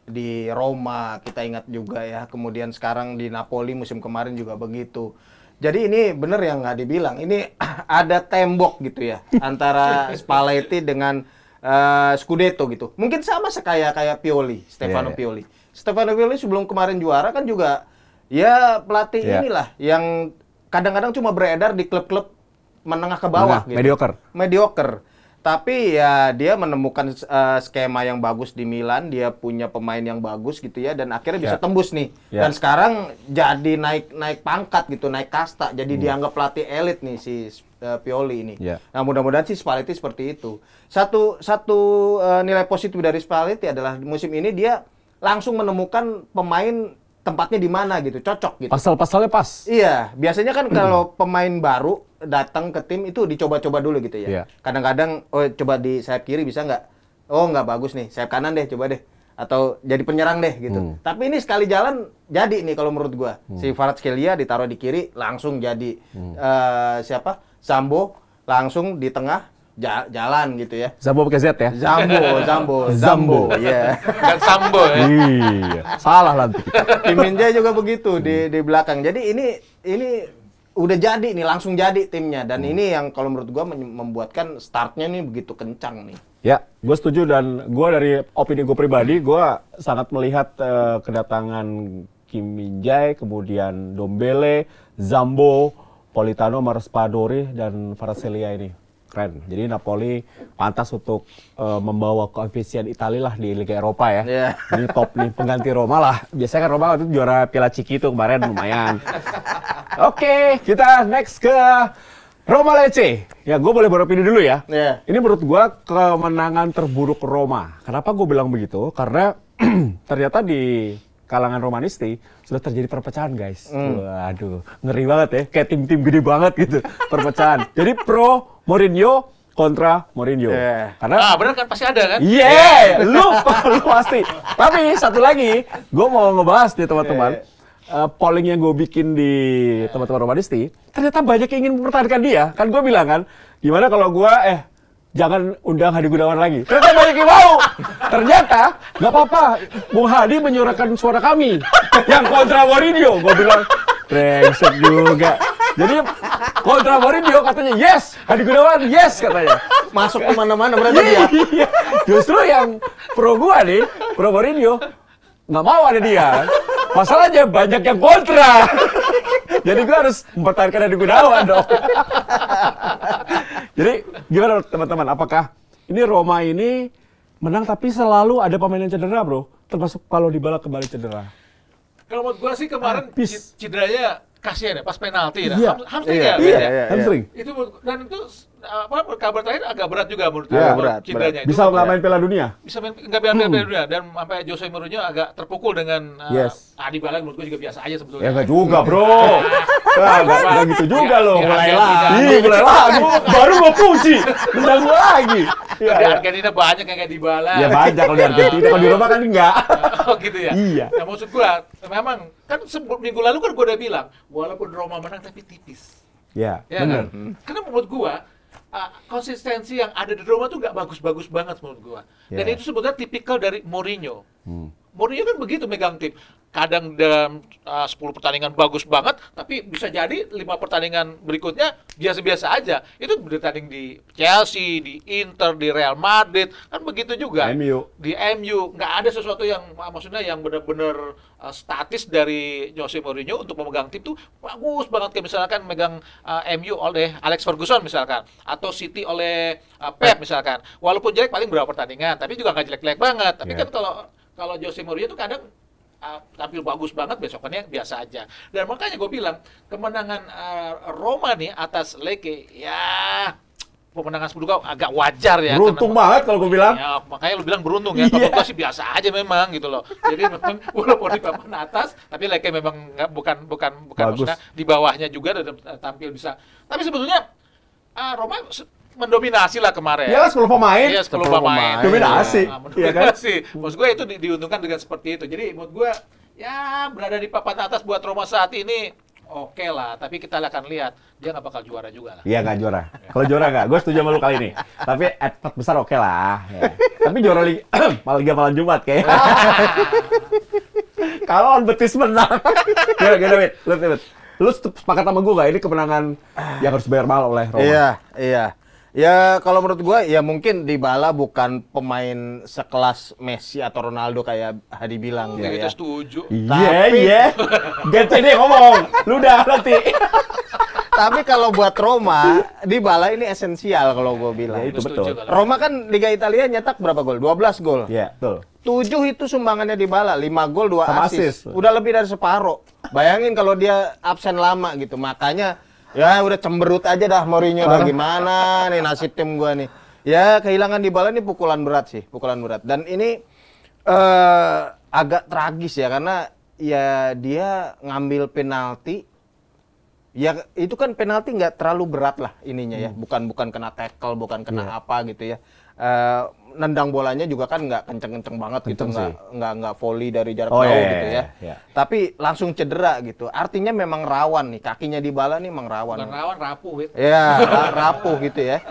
S2: Di Roma kita ingat juga ya. Kemudian sekarang di Napoli musim kemarin juga begitu. Jadi ini bener yang nggak dibilang. Ini ada tembok gitu ya antara Spalletti dengan Scudetto gitu. Mungkin sama kayak Pioli, Stefano Pioli. Stefano Pioli sebelum kemarin juara kan juga ya pelatih inilah yang kadang-kadang cuma beredar di klub-klub menengah ke bawah gitu. Mediocre. Tapi ya dia menemukan skema yang bagus di Milan, dia punya pemain yang bagus gitu ya dan akhirnya bisa tembus nih. Dan sekarang jadi naik pangkat gitu, naik kasta. Jadi dianggap pelatih elit nih si Pioli ini. Nah, mudah-mudahan sih Spalletti seperti itu. Satu nilai positif dari Spalletti adalah musim ini dia langsung menemukan pemain tempatnya di mana gitu, cocok gitu.
S3: Pasal-pasalnya pas.
S2: Iya, biasanya kan kalau pemain baru datang ke tim itu dicoba-coba dulu gitu ya. Kadang-kadang, coba di sayap kiri bisa nggak? Oh, nggak bagus nih, sayap kanan deh, coba deh. Atau jadi penyerang deh gitu. Tapi ini sekali jalan jadi nih kalau menurut gua. Si Kvaratskhelia ditaruh di kiri langsung jadi siapa? Zambo langsung di tengah jalan gitu ya.
S3: Zambo pakai Z ya?
S2: Zambo, ya.
S1: Dan Sambo ya.
S3: Iya, salah nanti.
S2: Kim Min-jae juga begitu di belakang. Jadi ini udah jadi nih, langsung jadi timnya. Dan ini yang kalau menurut gua membuatkan startnya nih begitu kencang nih.
S3: Ya, gue setuju dan gue dari opini gue pribadi, gue sangat melihat kedatangan Kim Min-jae, kemudian Dombele, Zambo, Politano, Raspadori, dan Kvaratskhelia ini. Keren. Jadi Napoli pantas untuk membawa koefisien Italia lah di Liga Eropa ya. Ini top nih, pengganti Roma lah. Biasanya kan Roma itu juara Piala Ciki itu kemarin lumayan. Oke, kita next ke Roma Lecce. Ya, gue boleh beropini dulu ya. Ini menurut gue kemenangan terburuk Roma. Kenapa gue bilang begitu? Karena ternyata di kalangan Romanisti sudah terjadi perpecahan, guys. Waduh, ngeri banget ya. Kayak tim-tim gede banget gitu, perpecahan. Jadi pro Mourinho kontra Mourinho.
S1: Karena benar kan pasti ada kan?
S3: Lu pasti. Tapi satu lagi, gue mau ngebahas nih teman-teman. Polling yang gue bikin di teman-teman Romanisti, ternyata banyak yang ingin mempertahankan dia. Kan gue bilang kan, gimana kalau gue jangan undang Hadi Gunawan lagi. Ternyata banyak yang mau. Ternyata nggak apa-apa. Bung Hadi menyuarakan suara kami yang kontra Mourinho. Gue bilang brengsek juga. Jadi kontra Mourinho katanya yes, Hadi Gunawan yes katanya.
S2: Masuk kemana-mana berarti dia.
S3: Justru yang pro gua nih, pro Mourinho nggak mau ada dia. Masalahnya banyak yang kontra. Jadi gue harus mempertahankan Hadi Gunawan dong. Jadi gimana teman-teman? Apakah ini Roma ini menang tapi selalu ada pemain yang cedera, bro? Termasuk kalau Dybala kembali cedera.
S1: Kalau menurut gua sih kemarin cederanya kasihan ya pas penalti
S3: Iya.
S1: hamstring ya.
S3: Hamstring.
S1: Itu dan itu kabar terakhir agak berat juga menurut
S2: Iya,
S1: gua
S2: berat.
S1: cederanya.
S3: Bisa nggak main Piala Dunia?
S1: Bisa main nggak Piala Dunia dan sampai Jose Mourinho agak terpukul dengan Dybala menurut gua juga biasa aja sebetulnya.
S3: Ya nggak juga, bro. Nggak gitu juga loh.
S1: Mulai
S3: lagi. Baru mau puji. Nendang gua lagi.
S1: Di Argentina banyak yang kayak Dybala.
S3: Ya banyak kalau di Argentina, kalau di Roma kan enggak.
S1: Oh gitu ya?
S3: Iya.
S1: Nah maksud gua, memang kan minggu lalu kan gua udah bilang, walaupun Roma menang tapi tipis.
S3: Ya,
S1: benar. Karena menurut gua, konsistensi yang ada di Roma tuh nggak bagus-bagus banget menurut gua. Dan itu sebetulnya tipikal dari Mourinho. Mourinho kan begitu megang tim. Kadang dalam 10 pertandingan bagus banget, tapi bisa jadi 5 pertandingan berikutnya biasa-biasa aja. Itu bertanding di Chelsea, di Inter, di Real Madrid, kan begitu juga. Di MU, nggak ada sesuatu yang maksudnya yang benar-benar statis dari Jose Mourinho untuk memegang tim tuh bagus banget. Kayak misalkan megang MU oleh Alex Ferguson misalkan, atau City oleh Pep misalkan. Walaupun jelek paling berapa pertandingan, tapi juga nggak jelek-jelek banget. Tapi kan kalau Jose Mourinho tuh kadang tampil bagus banget, besokannya biasa aja. Dan makanya gue bilang kemenangan Roma nih atas Lecce ya pemenangan 10 gol agak wajar ya.
S3: Beruntung banget kalau gue bilang.
S1: Ya, makanya lu bilang beruntung ya. Kalau gua sih biasa aja memang gitu loh. Jadi memang walaupun di papan atas, tapi like memang bukan
S3: Bagus.
S1: maksudnya di bawahnya juga tampil bisa. Tapi sebetulnya Roma mendominasi lah kemarin.
S3: Ya 10 pemain.
S1: Iya, 10 pemain.
S3: Dominasi. Iya kan?
S1: Mendominasi. Maksud gue itu diuntungkan dengan seperti itu. Jadi menurut gue ya berada di papan atas buat Roma saat ini oke lah, tapi kita akan lihat dia nggak bakal juara juga lah.
S3: Iya nggak juara. Kalau juara nggak, gue setuju sama lu kali ini. Tapi at 4 besar oke lah. Ya. Tapi juara Liga malam Jumat kayak. Kalau on Betis menang. Gimana, Wit? Lu sepakat sama gue nggak? Ini kemenangan yang harus bayar mahal oleh Roma.
S2: Iya. Ya kalau menurut gua ya mungkin Dybala bukan pemain sekelas Messi atau Ronaldo kayak Hadi bilang
S1: Kita
S2: ya.
S1: setuju.
S3: Iya. Ganti deh ngomong. Lu udah nanti.
S2: Tapi kalau buat Roma, Dybala ini esensial kalau gua bilang.
S3: Ya, itu
S1: Setuju
S3: betul.
S1: kalau-
S2: Roma kan Liga Italia nyetak berapa gol? 12 gol.
S3: Iya, betul.
S2: 7 itu sumbangannya Dybala, 5 gol, 2
S3: Sama
S2: assist.
S3: assist.
S2: Udah lebih dari separuh. Bayangin kalau dia absen lama gitu. Makanya ya udah cemberut aja dah Mourinho dah gimana nih nasib tim gua nih. Ya kehilangan Dybala ini pukulan berat sih, pukulan berat. Dan ini agak tragis ya karena ya dia ngambil penalti. Ya itu kan penalti nggak terlalu berat lah ininya ya, bukan kena tackle, bukan kena apa gitu ya. Nendang bolanya juga kan nggak kenceng-kenceng banget gitu,
S3: Kenceng sih.
S2: nggak volley dari jarak
S3: Oh,
S2: jauh
S3: iya,
S2: gitu ya.
S3: iya.
S2: Tapi langsung cedera gitu. Artinya memang rawan nih, kakinya Dybala nih memang rawan.
S1: Bukan rawan, rapuh, Wit.
S2: Ya, rapuh gitu ya.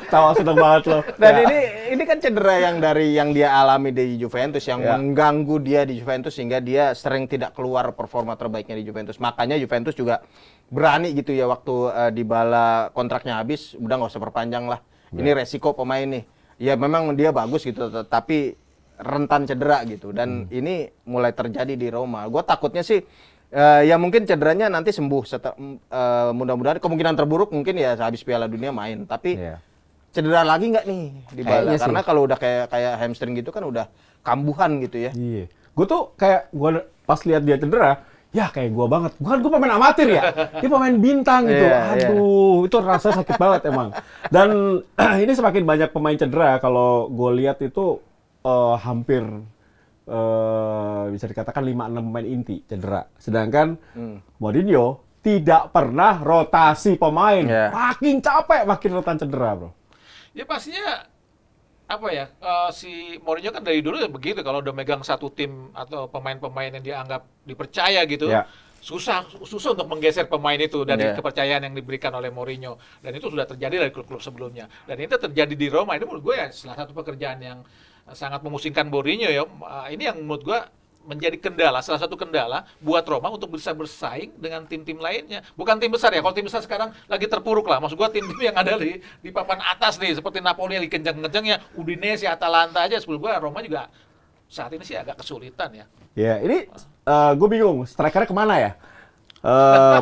S3: Tawa seneng banget lo.
S2: Dan
S3: Ya.
S2: ini kan cedera yang dia alami di Juventus yang
S3: Ya.
S2: mengganggu dia di Juventus sehingga dia sering tidak keluar performa terbaiknya di Juventus. Makanya Juventus juga berani gitu ya waktu Dybala kontraknya habis, udah nggak usah perpanjang lah. Ini resiko pemain nih. Ya memang dia bagus gitu, tapi rentan cedera gitu. Dan ini mulai terjadi di Roma. Gue takutnya sih ya mungkin cederanya nanti sembuh. Mudah-mudahan kemungkinan terburuk mungkin ya habis Piala Dunia main. Tapi
S3: Iya.
S2: cedera lagi nggak nih Dybala?
S3: Kayaknya sih.
S2: Karena kalau udah kayak hamstring gitu kan udah kambuhan gitu ya.
S3: Iya. Gue tuh kayak pas lihat dia cedera, ya kayak gue banget. Bukan gue pemain amatir ya, dia pemain bintang gitu.
S2: Iya,
S3: Aduh, itu rasanya sakit banget emang. Dan ini semakin banyak pemain cedera. Kalau gue lihat itu hampir bisa dikatakan 5-6 pemain inti cedera. Sedangkan Mourinho tidak pernah rotasi pemain.
S2: Iya.
S3: Makin capek, makin rentan cedera, bro.
S1: Ya pastinya apa ya, si Mourinho kan dari dulu ya begitu, kalau udah megang satu tim atau pemain-pemain yang dianggap dipercaya gitu,
S3: Ya.
S1: susah untuk menggeser pemain itu dari
S2: Ya.
S1: kepercayaan yang diberikan oleh Mourinho. Dan itu sudah terjadi dari klub-klub sebelumnya. Dan itu terjadi di Roma. Ini menurut gue ya salah satu pekerjaan yang sangat memusingkan Mourinho ya. Ini yang menurut gue menjadi salah satu kendala buat Roma untuk bisa bersaing dengan tim-tim lainnya. Bukan tim besar ya, kalau tim besar sekarang lagi terpuruk lah. Maksud gua tim-tim yang ada di papan atas nih, seperti Napoli yang kenceng-kencengnya, Udinese, Atalanta aja, sebelum gua Roma juga saat ini sih agak kesulitan ya.
S3: Ya, ini gue bingung, strikernya kemana ya?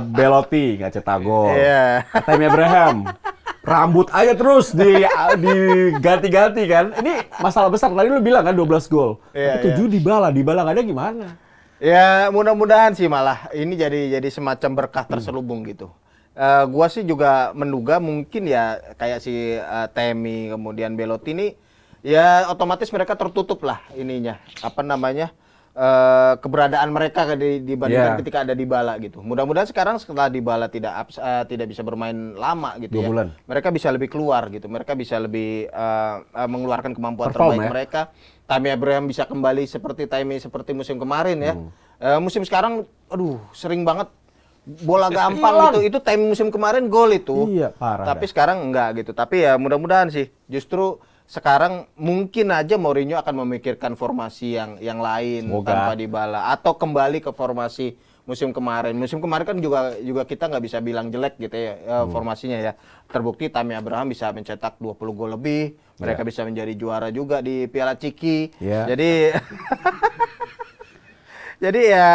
S3: Belotti nggak cetak gol.
S2: Iya.
S3: Tammy Abraham, rambut aja terus diganti-ganti kan. Ini masalah besar. Tadi lu bilang kan 12 gol.
S2: Iya,
S3: Tapi 7 Dybala nggak ada gimana?
S2: Ya mudah-mudahan sih malah ini jadi semacam berkah terselubung gitu. Gua sih juga menduga mungkin ya kayak si Temi kemudian Belotti ini ya otomatis mereka tertutup lah ininya apa namanya keberadaan mereka dibandingkan
S3: Yeah.
S2: ketika ada Dybala gitu. Mudah-mudahan sekarang setelah Dybala tidak bisa bermain lama gitu
S3: 2
S2: ya.
S3: bulan.
S2: Mereka bisa lebih keluar gitu. Mereka bisa lebih mengeluarkan kemampuan
S3: Perform,
S2: terbaik
S3: ya.
S2: mereka. Tammy Abraham bisa kembali seperti musim kemarin ya. Musim sekarang aduh sering banget bola gampang gitu. Itu time musim kemarin gol itu.
S3: Iya, parah
S2: Tapi
S3: dah.
S2: sekarang enggak gitu. Tapi ya mudah-mudahan sih justru sekarang mungkin aja Mourinho akan memikirkan formasi yang lain
S3: Semoga.
S2: tanpa Dybala atau kembali ke formasi musim kemarin. Musim kemarin kan juga kita nggak bisa bilang jelek gitu ya formasinya ya. Terbukti Tammy Abraham bisa mencetak 20 gol lebih. Mereka bisa menjadi juara juga di Piala Ciki.
S3: Iya.
S2: Jadi ya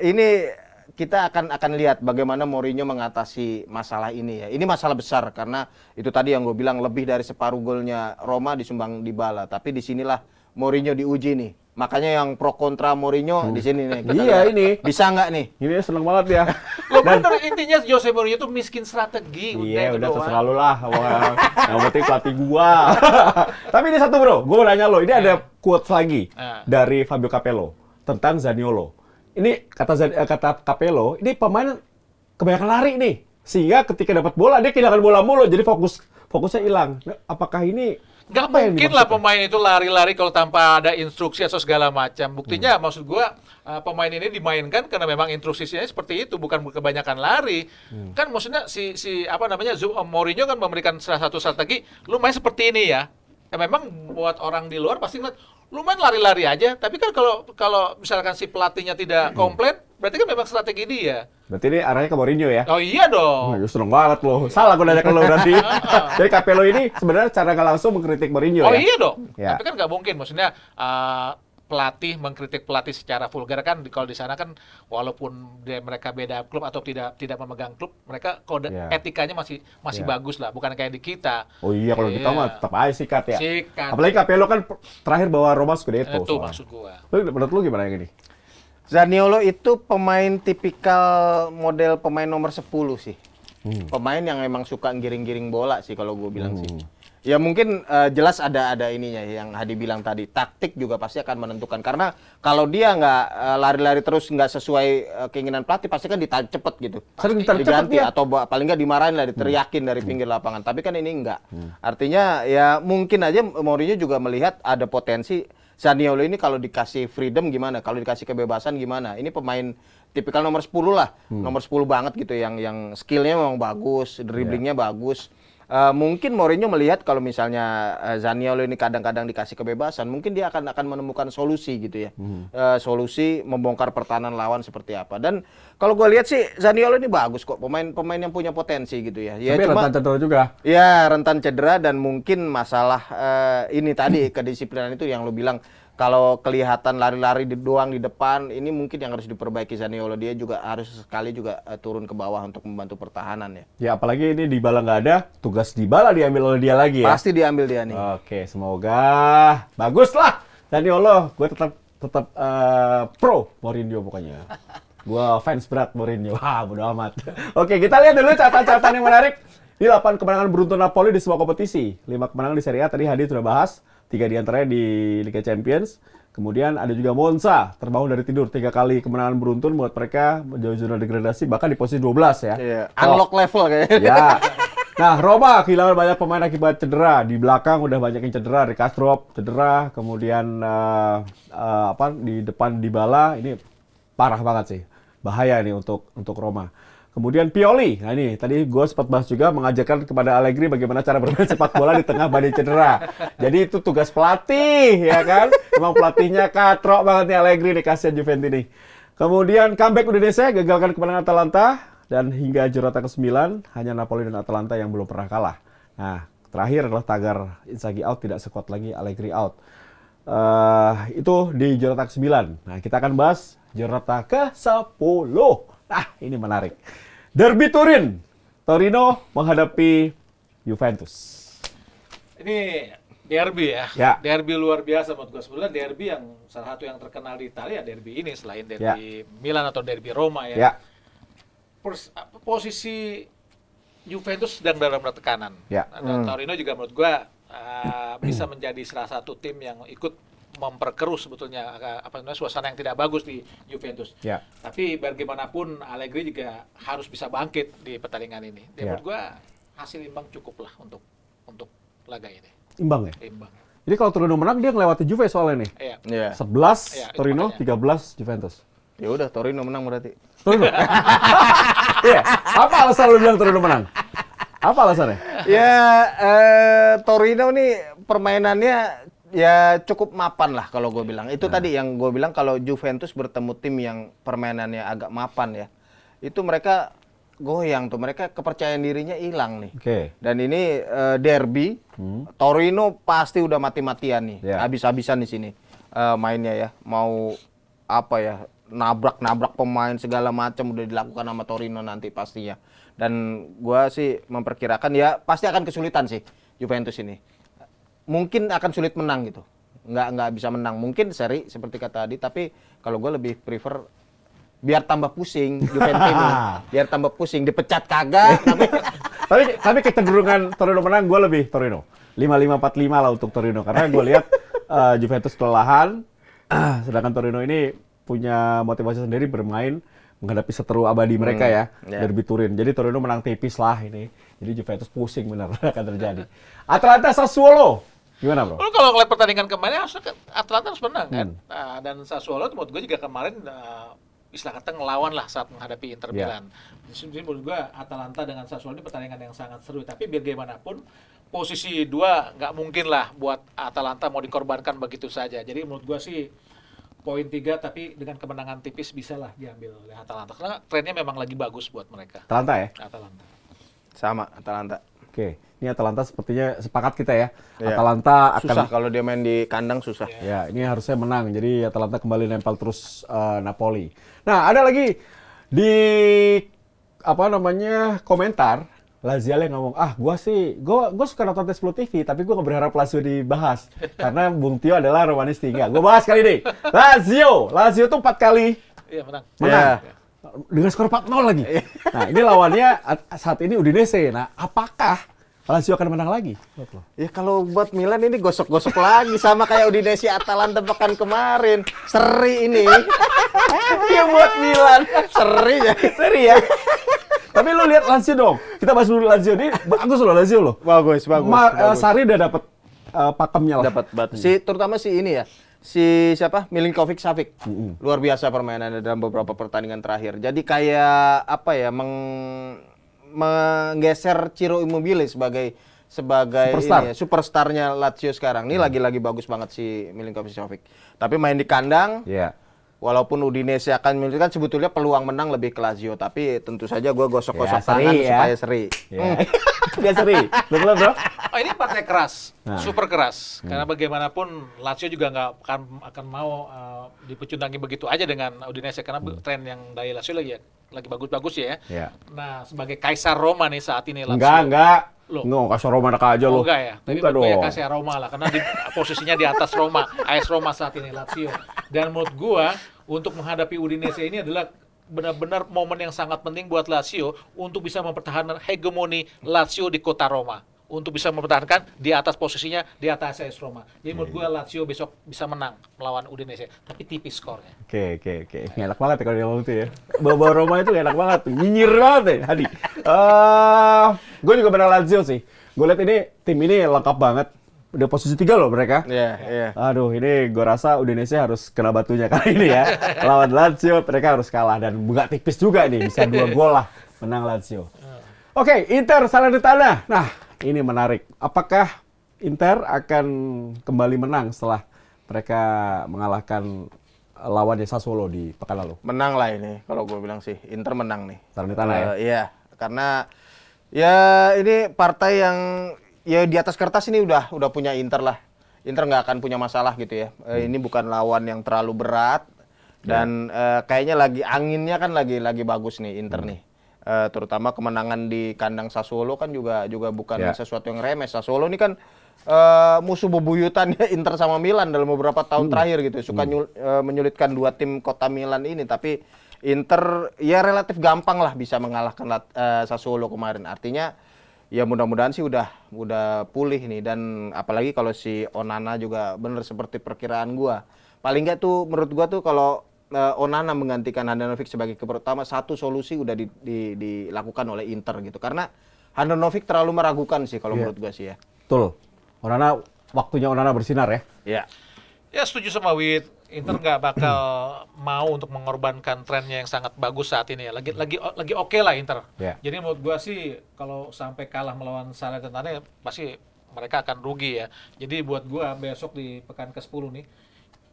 S2: ini kita akan lihat bagaimana Mourinho mengatasi masalah ini ya. Ini masalah besar karena itu tadi yang gue bilang lebih dari separuh golnya Roma disumbang Dybala. Tapi disinilah Mourinho diuji nih. Makanya yang pro kontra Mourinho di sini nih. Kita
S3: Iya,
S2: lihat.
S3: ini.
S2: Bisa nggak nih?
S3: Ini seneng banget ya.
S1: Lo bener, intinya Jose Mourinho itu miskin strategi.
S3: Iya,
S1: itu
S3: udah
S1: doang.
S3: terserah lu lah. Wah, yang penting pelatih gua. Tapi ini satu bro, gua mau nanya lo. Ini ada quotes lagi dari Fabio Capello tentang Zaniolo. Ini kata Capello, ini pemain kebanyakan lari nih. Sehingga ketika dapat bola dia kehilangan bola mulu, jadi fokusnya hilang. Nah, apakah ini
S1: Nggak
S3: apa yang
S1: mungkin lah
S3: dimaksudkan?
S1: pemain itu lari-lari kalau tanpa ada instruksi atau segala macam. Buktinya maksud gua pemain ini dimainkan karena memang instruksinya seperti itu, bukan kebanyakan lari. Kan maksudnya si apa namanya Mourinho kan memberikan salah satu strategi, lu main seperti ini ya. Ya memang buat orang di luar pasti ngeliat lu main lari-lari aja, tapi kan kalau misalkan si pelatihnya tidak komplain, berarti kan memang strategi dia.
S3: Berarti ini arahnya ke Mourinho ya?
S1: Oh iya
S3: Oh,
S1: dong.
S3: ya seneng banget loh. Salah gue nanya ke lo berarti. Jadi Capello ini sebenarnya cara nggak langsung mengkritik Mourinho
S1: Oh
S3: ya?
S1: iya dong.
S3: Ya.
S1: Tapi kan nggak mungkin, maksudnya pelatih mengkritik pelatih secara vulgar kan kalau di sana kan walaupun mereka beda klub atau tidak memegang klub, mereka kode
S3: Ya.
S1: etikanya masih
S3: Ya.
S1: bagus lah, bukan kayak di kita.
S3: Oh iya, kalau kita
S1: Iya.
S3: mah tetap aja sikat ya.
S1: Sikat.
S3: Apalagi Capello kan terakhir bawa Roma Scudetto.
S1: Itu
S3: soalnya.
S1: maksud gua.
S3: Menurut lu gimana yang ini?
S2: Zaniolo itu pemain tipikal model pemain nomor 10 sih. Pemain yang memang suka giring-giring bola sih kalau gue bilang sih. Ya mungkin jelas ada ininya yang Hadi bilang tadi, taktik juga pasti akan menentukan karena kalau dia nggak lari-lari terus nggak sesuai keinginan pelatih pasti kan ditarik cepet gitu.
S3: Sering ditarik cepet
S2: diganti
S3: dia.
S2: atau paling nggak dimarahin lah, diteriakin dari pinggir lapangan. Tapi kan ini enggak. Artinya ya mungkin aja Mourinho juga melihat ada potensi Zaniolo ini kalau dikasih freedom gimana, kalau dikasih kebebasan gimana. Ini pemain tipikal nomor 10 lah, nomor 10 banget gitu yang skillnya memang bagus, dribblingnya bagus. Mungkin Mourinho melihat kalau misalnya Zaniolo ini kadang-kadang dikasih kebebasan, mungkin dia akan menemukan solusi gitu ya, solusi membongkar pertahanan lawan seperti apa. Dan kalau gue lihat sih Zaniolo ini bagus kok, pemain yang punya potensi gitu ya. Ya
S3: Tapi
S2: cuma
S3: rentan cedera juga.
S2: ya rentan cedera dan mungkin masalah ini tadi kedisiplinan itu yang lu bilang. Kalau kelihatan lari-lari doang di depan, ini mungkin yang harus diperbaiki Zaniolo. Dia juga harus sekali juga turun ke bawah untuk membantu pertahanan ya.
S3: Ya apalagi ini Dybala nggak ada, tugas Dybala diambil oleh dia lagi ya.
S2: Pasti diambil dia nih.
S3: Oke, semoga bagus lah. Zaniolo, gue tetap pro Mourinho pokoknya. Gue fans berat Mourinho. Wah, bodo amat. Oke, kita lihat dulu catatan yang menarik. Ini 8 kemenangan beruntun Napoli di semua kompetisi. 5 kemenangan di Serie A, tadi Hadi sudah bahas. 3 diantaranya di Liga Champions. Kemudian ada juga Monza, terbangun dari tidur. 3 kali kemenangan beruntun buat mereka menjauh zona degradasi, bahkan di posisi 12 ya.
S2: Iya. Unlock level kayaknya.
S3: Ya. Nah, Roma kehilangan banyak pemain akibat cedera. Di belakang udah banyak yang cedera. Ricastro cedera, kemudian di depan Dybala ini parah banget sih. Bahaya nih untuk Roma. Kemudian Pioli, nah ini tadi gue sempat bahas juga mengajarkan kepada Allegri bagaimana cara bermain sepak bola di tengah badai cedera. Jadi itu tugas pelatih, ya kan? Emang pelatihnya katrok banget nih Allegri nih, kasihan Juventus nih. Kemudian comeback Udinese, gagalkan kemenangan Atalanta, dan hingga juara ke-9 hanya Napoli dan Atalanta yang belum pernah kalah. Nah, terakhir adalah tagar Inzaghi out, tidak sekuat lagi Allegri out. Itu di juara ke-9. Nah, kita akan bahas juara ke-10. Nah, ini menarik. Derby Turin. Torino menghadapi Juventus.
S1: Ini derby ya.
S3: Ya.
S1: Derby luar biasa menurut gue. Sebenarnya derby yang salah satu yang terkenal di Italia, derby ini selain derby Milan atau derby Roma ya.
S3: Ya.
S1: Posisi Juventus sedang dalam tekanan.
S3: Ya.
S1: Dan Torino juga menurut gue bisa menjadi salah satu tim yang ikut memperkeruh sebetulnya suasana yang tidak bagus di Juventus.
S3: Ya.
S1: Tapi bagaimanapun Allegri juga harus bisa bangkit di pertandingan ini. Dan
S3: Ya.
S1: menurut gua hasil imbang cukup lah untuk laga ini.
S3: Imbang ya?
S1: Imbang.
S3: Jadi kalau Torino menang, dia ngelewati Juve soalnya nih.
S1: Iya.
S2: Iya.
S3: 11
S1: Iya, itu
S3: Torino,
S1: makanya.
S3: 13 Juventus.
S2: Ya udah Torino menang berarti.
S3: Torino? Iya. Apa alasan lu bilang Torino menang? Apa alasannya?
S2: Ya Torino nih permainannya ya cukup mapan lah kalau gue bilang. Itu tadi yang gue bilang kalau Juventus bertemu tim yang permainannya agak mapan ya. Itu mereka goyang tuh, mereka kepercayaan dirinya hilang nih.
S3: Oke.
S2: Dan ini derby, Torino pasti udah mati-matian nih,
S3: Ya.
S2: habis-habisan di sini mainnya ya. Mau apa ya, nabrak-nabrak pemain segala macam udah dilakukan sama Torino nanti pastinya. Dan gua sih memperkirakan ya pasti akan kesulitan sih Juventus ini. Mungkin akan sulit menang gitu. nggak bisa menang. Mungkin seri seperti kata Adi, tapi kalau gue lebih prefer biar tambah pusing Juventus ini, biar tambah pusing, dipecat kagak.
S3: Tapi kecenderungan Torino menang, gue lebih Torino. 5-5-4-5 lah untuk Torino, karena gue lihat Juventus kelelahan, sedangkan Torino ini punya motivasi sendiri bermain menghadapi seteru abadi mereka ya, Derby Turin. Jadi Torino menang tipis lah ini. Jadi Juventus pusing benar akan terjadi. Atalanta Sassuolo. Gimana, Bro?
S1: Kalau ngeliat pertandingan kemarin Atalanta harus menang kan. Nah, dan Sassuolo menurut gue juga kemarin istilah kata ngelawan lah saat menghadapi Inter Milan. Jadi menurut gue Atalanta dengan Sassuolo ini pertandingan yang sangat seru. Tapi biar bagaimanapun posisi 2 nggak mungkin lah buat Atalanta mau dikorbankan begitu saja. Jadi menurut gue sih poin 3 tapi dengan kemenangan tipis bisa lah diambil oleh Atalanta. Karena trennya memang lagi bagus buat mereka.
S3: Atalanta ya?
S1: Atalanta.
S2: Sama Atalanta.
S3: Oke, ini Atalanta sepertinya sepakat kita ya.
S2: Iya.
S3: Atalanta akan
S2: Susah kalau dia main di kandang susah.
S3: Ya, ini harusnya menang. Jadi Atalanta kembali nempel terus Napoli. Nah, ada lagi di komentar Laziale yang ngomong, gue suka nonton Tes10 TV, tapi gue gak berharap Lazio dibahas. Karena Bung Tio adalah Romanisti. Enggak, gue bahas kali ini. Lazio tuh 4 kali
S1: menang.
S3: Menang. Dengan skor 4-0 lagi. Nah, ini lawannya saat ini Udinese. Nah, apakah Lazio akan menang lagi?
S2: Ya kalau buat Milan ini gosok-gosok lagi sama kayak Udinese Atalanta pekan kemarin. Seri ini.
S3: Ya buat Milan.
S2: Seri ya.
S3: Tapi lu lihat Lazio dong. Kita bahas dulu Lazio. Ini bagus loh Lazio loh.
S2: Bagus.
S3: Sarri udah dapat pakemnya lah.
S2: Dapat batu. Terutama ini ya. Siapa? Milinkovic Savic. Luar biasa permainannya dalam beberapa pertandingan terakhir. Jadi kayak menggeser Ciro Immobile sebagai superstarnya Lazio sekarang. Ini lagi-lagi bagus banget si Milinkovic Savic. Tapi main di kandang. Walaupun Udinese akan memiliki sebetulnya peluang menang lebih ke Lazio, tapi tentu saja gue gosok-gosok tangan supaya seri.
S3: Dia seri. Betul, Bro?
S1: Oh, ini partai keras, super keras. Karena bagaimanapun Lazio juga nggak akan mau dipecundangi begitu aja dengan Udinese karena tren yang dari Lazio lagi bagus-bagus ya. Nah, sebagai Kaisar Roma nih saat ini Lazio.
S3: Enggak. Kaisar Roma nak aja lo.
S1: Enggak ya. Tapi menurut gue ya Kaisar Roma lah karena posisinya di atas Roma, AS Roma saat ini Lazio. Dan menurut gue untuk menghadapi Udinese ini adalah benar-benar momen yang sangat penting buat Lazio untuk bisa mempertahankan hegemoni Lazio di kota Roma. Untuk bisa mempertahankan di atas posisinya di atas AS Roma. Jadi menurut gue Lazio besok bisa menang melawan Udinese, tapi tipis skornya.
S3: Oke. Enak banget ya kalau dia ngomong itu ya. Bawa Roma itu enak banget, nyinyir banget ya, Hadi. Gue juga benar Lazio sih. Gue lihat ini tim ini lengkap banget. Udah posisi 3 loh mereka.
S2: Iya.
S3: Aduh, ini gue rasa Udinese harus kena batunya kali ini ya. Lawan Lazio mereka harus kalah dan nggak tipis juga nih, bisa 2 gol lah menang Lazio. Oke, Inter Salernitana. Nah, ini menarik. Apakah Inter akan kembali menang setelah mereka mengalahkan lawannya Sassuolo di pekan lalu?
S2: Menang lah ini, kalau gue bilang sih. Inter menang nih.
S3: Salernitana ya?
S2: Iya, karena ya ini partai yang ya di atas kertas ini udah punya Inter lah. Inter nggak akan punya masalah gitu ya. Ini bukan lawan yang terlalu berat dan kayaknya anginnya kan lagi bagus nih Inter nih. Terutama kemenangan di kandang Sassuolo kan juga bukan sesuatu yang remeh. Sassuolo ini kan musuh bebuyutan ya Inter sama Milan dalam beberapa tahun terakhir gitu. Suka menyulitkan 2 tim kota Milan ini, tapi Inter ya relatif gampang lah bisa mengalahkan Sassuolo kemarin. Artinya ya mudah-mudahan sih udah pulih nih, dan apalagi kalau si Onana juga bener seperti perkiraan gua. Paling nggak tuh menurut gua tuh kalau Onana menggantikan Handanovic sebagai kiper utama, satu solusi udah dilakukan oleh Inter gitu. Karena Handanovic terlalu meragukan sih kalau menurut gua sih ya.
S3: Betul. Waktunya Onana bersinar ya.
S2: Iya.
S1: Ya setuju sama Wid. Inter nggak bakal mau untuk mengorbankan trennya yang sangat bagus saat ini ya. Lagi oke lah Inter. Jadi menurut gua sih kalau sampai kalah melawan Salernitana pasti mereka akan rugi ya. Jadi buat gua besok di pekan ke-10 nih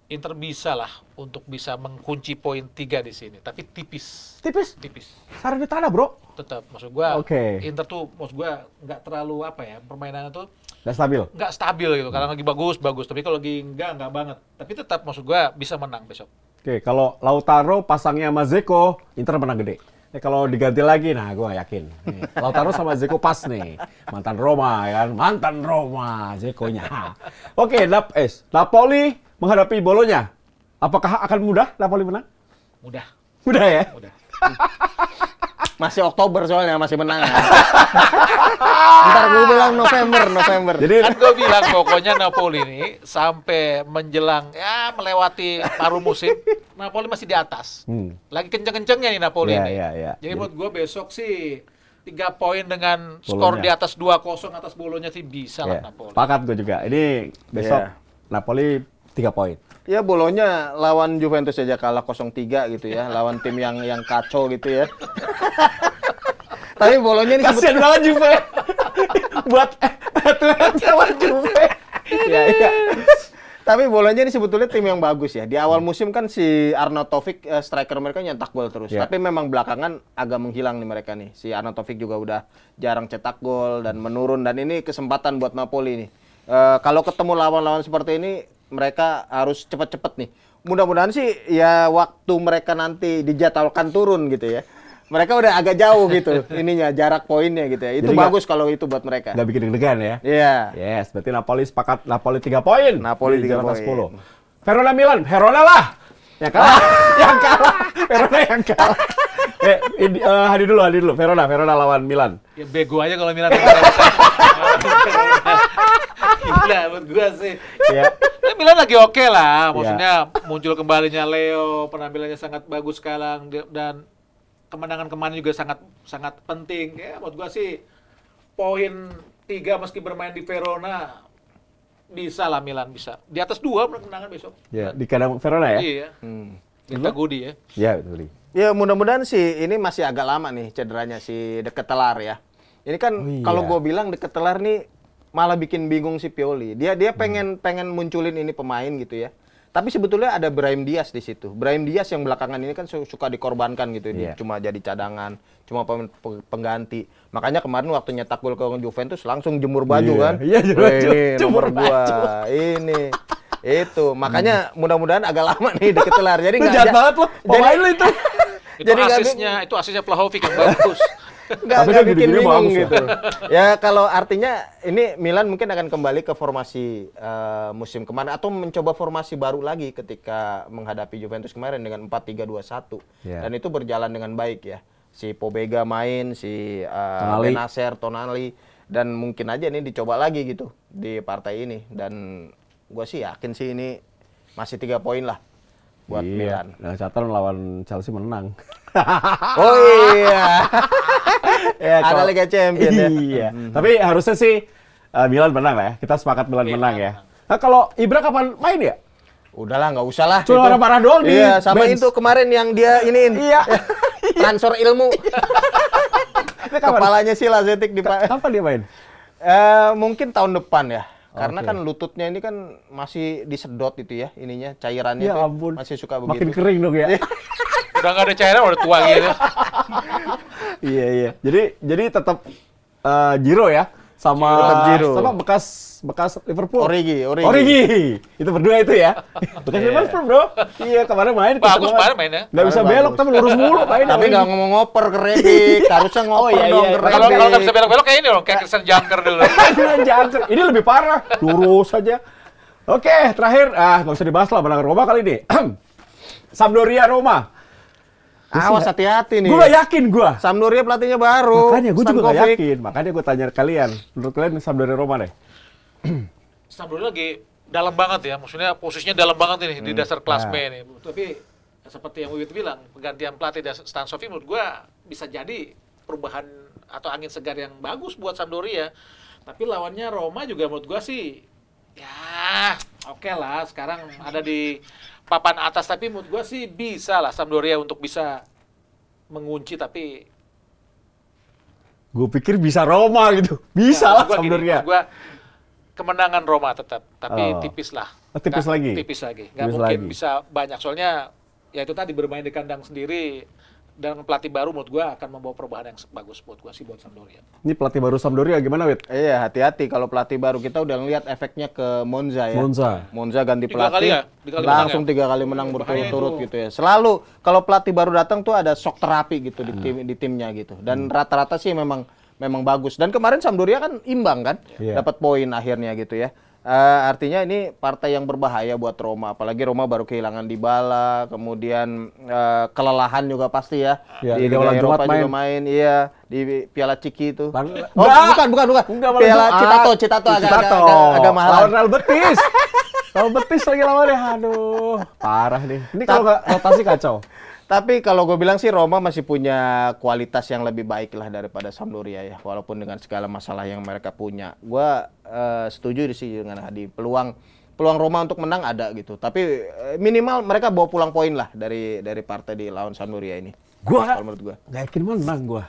S1: Inter bisa lah untuk bisa mengunci poin 3 di sini, tapi tipis.
S3: Salernitana, Bro.
S1: Tetap, maksud gua, Inter tuh, maksud gua nggak terlalu permainannya tuh nggak stabil gitu. Karena lagi bagus, tapi kalau lagi nggak banget. Tapi tetap, maksud gua bisa menang besok.
S3: Oke, kalau Lautaro pasangnya sama Zeko, Inter menang gede. Kalau diganti lagi, nah gue yakin. Nih, Lautaro sama Dzeko pas nih. Mantan Roma, ya kan? Mantan Roma, Dzeko-nya. Oke, Napoli menghadapi Bolonya. Apakah akan mudah Napoli menang?
S1: Mudah.
S3: Mudah ya?
S1: Mudah.
S2: Masih Oktober soalnya, masih menang. Ntar gue bilang November.
S3: Jadi
S1: Kan gue bilang pokoknya Napoli ini sampai menjelang ya melewati paruh musim, Napoli masih di atas. Lagi kenceng-kencengnya nih Napoli
S3: Iya,
S1: ini.
S3: iya, iya.
S1: Jadi menurut gue besok sih 3 poin dengan skor
S3: Bolonya.
S1: di atas 2-0 atas Bolonya sih bisa lah
S3: ya,
S1: Napoli.
S3: sepakat gue juga. Ini besok
S2: Iya.
S3: Napoli 3 poin.
S2: Ya Bolonya lawan Juventus aja kalah 0-3 gitu ya, lawan tim yang kacau gitu ya. Tapi Bolonya ini
S3: Kasian banget Juve. Buat lawan Juve. Ya, iya.
S2: Tapi Bolonya ini sebetulnya tim yang bagus ya. Di awal musim kan si Arnautovic striker mereka nyetak gol terus.
S3: Ya.
S2: Tapi memang belakangan agak menghilang nih mereka nih. Si Arnautovic juga udah jarang cetak gol dan menurun, dan ini kesempatan buat Napoli nih. Kalau ketemu lawan-lawan seperti ini mereka harus cepet-cepet nih. Mudah-mudahan sih ya waktu mereka nanti dijadwalkan turun gitu ya. Mereka udah agak jauh gitu ininya, jarak poinnya gitu ya. Itu
S3: Jadi
S2: bagus kalau itu buat mereka.
S3: Nggak bikin deg-degan ya.
S2: Iya.
S3: Yes, berarti Napoli sepakat Napoli 3 poin.
S2: Napoli
S3: Di
S2: 3
S3: jatah
S2: poin.
S3: 10. Verona Milan, Verona lah. Yang kalah. Yang kalah. Verona yang kalah. Hadir dulu. Verona lawan Milan.
S1: Ya bego aja kalau Milan. Gila menurut gue sih.
S3: Ya.
S1: Ya, Milan lagi oke lah, maksudnya muncul kembalinya Leo, penampilannya sangat bagus sekarang dan kemenangan kemarin juga sangat penting. Ya menurut gua sih poin 3 meski bermain di Verona bisa lah Milan bisa. Di atas 2 kemenangan besok.
S3: Ya, di kandang Verona ya?
S1: Iya. Kita Gudi ya.
S3: Ya, betul.
S2: Ya mudah-mudahan sih ini masih agak lama nih cederanya si De Ketelaar ya. Ini kan
S3: Oh, iya.
S2: kalau gue bilang De Ketelaar nih malah bikin bingung si Pioli. Dia pengen munculin ini pemain gitu ya. Tapi sebetulnya ada Brahim Diaz di situ. Brahim Diaz yang belakangan ini kan suka dikorbankan gitu. Dia cuma jadi cadangan, cuma pengganti. Makanya kemarin waktu nyetak gol ke Juventus langsung jemur baju kan.
S3: Iya,
S2: Ini
S3: jemur
S2: nomor gua. Ini. Itu. Makanya mudah-mudahan agak lama nih De Ketelaar. Jadi
S3: Lu
S2: nggak
S3: jahat
S2: ada-
S3: banget lo, pemain lu itu.
S2: Jadi nggak
S1: Itu asisnya Vlahovic yang bagus.
S2: nggak
S3: Tapi dia
S2: bikin
S3: gini-gini
S2: bingung
S3: bagus ya.
S2: gitu. Ya kalau artinya ini Milan mungkin akan kembali ke formasi musim kemarin atau mencoba formasi baru lagi ketika menghadapi Juventus kemarin dengan 4-3-2-1.
S3: Ya.
S2: Dan itu berjalan dengan baik ya. Si Pobega main, si
S3: Tonali.
S2: Benacer, Tonali, dan mungkin aja ini dicoba lagi gitu di partai ini. Dan gue sih yakin sih ini masih 3 poin lah buat Milan.
S3: Nah, catatan lawan Chelsea menang.
S2: Oh iya.
S3: Ya,
S2: Ada
S3: kalau-
S2: Liga Champions ya.
S3: Iya. Tapi harusnya sih Milan menang lah ya. Kita sepakat Milan menang ya. Nah, kalau Ibra kapan main ya?
S2: Udahlah, nggak usah lah.
S3: Cuma
S2: itu.
S3: marah-marah doang di
S2: Iya, sama
S3: bench.
S2: itu kemarin yang dia iniin.
S3: Iya.
S2: Transfer ilmu. Kepalanya si Lazetic di
S3: Kapan dia main?
S2: mungkin tahun depan ya. Karena
S3: Oke.
S2: kan lututnya ini kan masih disedot itu ya, ininya cairannya
S3: Ya
S2: tuh
S3: ampun.
S2: masih suka
S3: Makin
S2: begitu.
S3: kering dong ya.
S1: Udah nggak ada cairan, udah tua gitu.
S3: Iya. Jadi tetap Giro ya sama
S2: Tetap Giro.
S3: sama bekas Liverpool.
S2: Origi.
S3: Itu berdua itu ya. Bekas Liverpool, Bro. Iya, kemarin main.
S1: Bagus
S3: kesenangan.
S1: banget mainnya.
S3: Nggak bisa
S2: Bagus.
S3: belok tapi lurus mulu mainnya.
S2: Tapi nggak ngomong ngoper ke Rebic, harusnya ngoper
S3: iya,
S2: dong
S3: iya.
S2: ke
S1: Kalau
S2: Rebic.
S1: nggak bisa belok-belok kayak ini dong, kayak Christian Junker dulu.
S3: Jangan. Ini lebih parah. Lurus saja. Oke, terakhir nggak usah dibahas lah menang Roma kali ini. Sampdoria Roma.
S2: Awas hati-hati nih.
S3: Gue gak yakin gue.
S2: Sampdoria pelatihnya baru.
S3: Makanya gue juga gak
S2: Stankovic.
S3: yakin. Makanya gue tanya kalian. Menurut kalian Sampdoria Roma deh?
S1: Sampdoria lagi dalam banget ya, maksudnya posisinya dalam banget ini di dasar klasmen nih. Tapi seperti yang Wiwit bilang, penggantian pelatih Stankovic menurut gua bisa jadi perubahan atau angin segar yang bagus buat Sampdoria. Tapi lawannya Roma juga menurut gua sih ya oke lah, sekarang ada di papan atas, tapi menurut gua sih bisa lah Sampdoria untuk bisa mengunci, tapi
S3: Gue pikir bisa Roma gitu. Bisa lah
S1: maksud gua gini,
S3: Sampdoria.
S1: maksud gua kemenangan Roma tetap, tapi
S3: Oh.
S1: tipis lah.
S3: Tipis lagi?
S1: Tipis lagi. Nggak
S3: Tipis
S1: mungkin
S3: lagi.
S1: bisa banyak, soalnya ya itu tadi bermain di kandang sendiri dan pelatih baru menurut gua akan membawa perubahan yang bagus buat gua sih buat Sampdoria.
S3: Ini pelatih baru Sampdoria gimana, Wit?
S2: Iya, hati-hati kalau pelatih baru. Kita udah ngeliat efeknya ke Monza ya. Monza ganti
S1: 3
S2: pelatih,
S1: kali ya? 3 kali
S2: langsung
S1: menang
S2: 3 kali menang
S1: Bahaya
S2: berturut-turut
S1: itu.
S2: gitu ya. Selalu kalau pelatih baru datang tuh ada shock terapi gitu di timnya gitu. Dan rata-rata sih memang bagus. Dan kemarin Sampdoria kan imbang kan,
S3: Iya.
S2: dapat poin akhirnya gitu ya. Artinya ini partai yang berbahaya buat Roma, apalagi Roma baru kehilangan Dybala, kemudian kelelahan juga pasti ya.
S3: Ya,
S2: Di
S3: Liga
S2: Liga
S3: Jumat
S2: Eropa juga main, iya di Piala Ciki itu.
S3: Enggak.
S2: Bukan.
S3: Enggak, malah
S2: Piala
S3: Jumat.
S2: Citato
S3: Citato.
S2: agak mahal.
S3: Lawan Real Betis. Real Betis lagi lawannya. Aduh, parah nih. Ini kalau nggak rotasi kacau.
S2: Tapi kalau gue bilang sih Roma masih punya kualitas yang lebih baik lah daripada Sampdoria ya, walaupun dengan segala masalah yang mereka punya. Gue setuju sih dengan Hadi, peluang Roma untuk menang ada gitu. Tapi minimal mereka bawa pulang poin lah dari partai di lawan Sampdoria ini. Kalau menurut gue.
S3: Nggak yakin menang gue.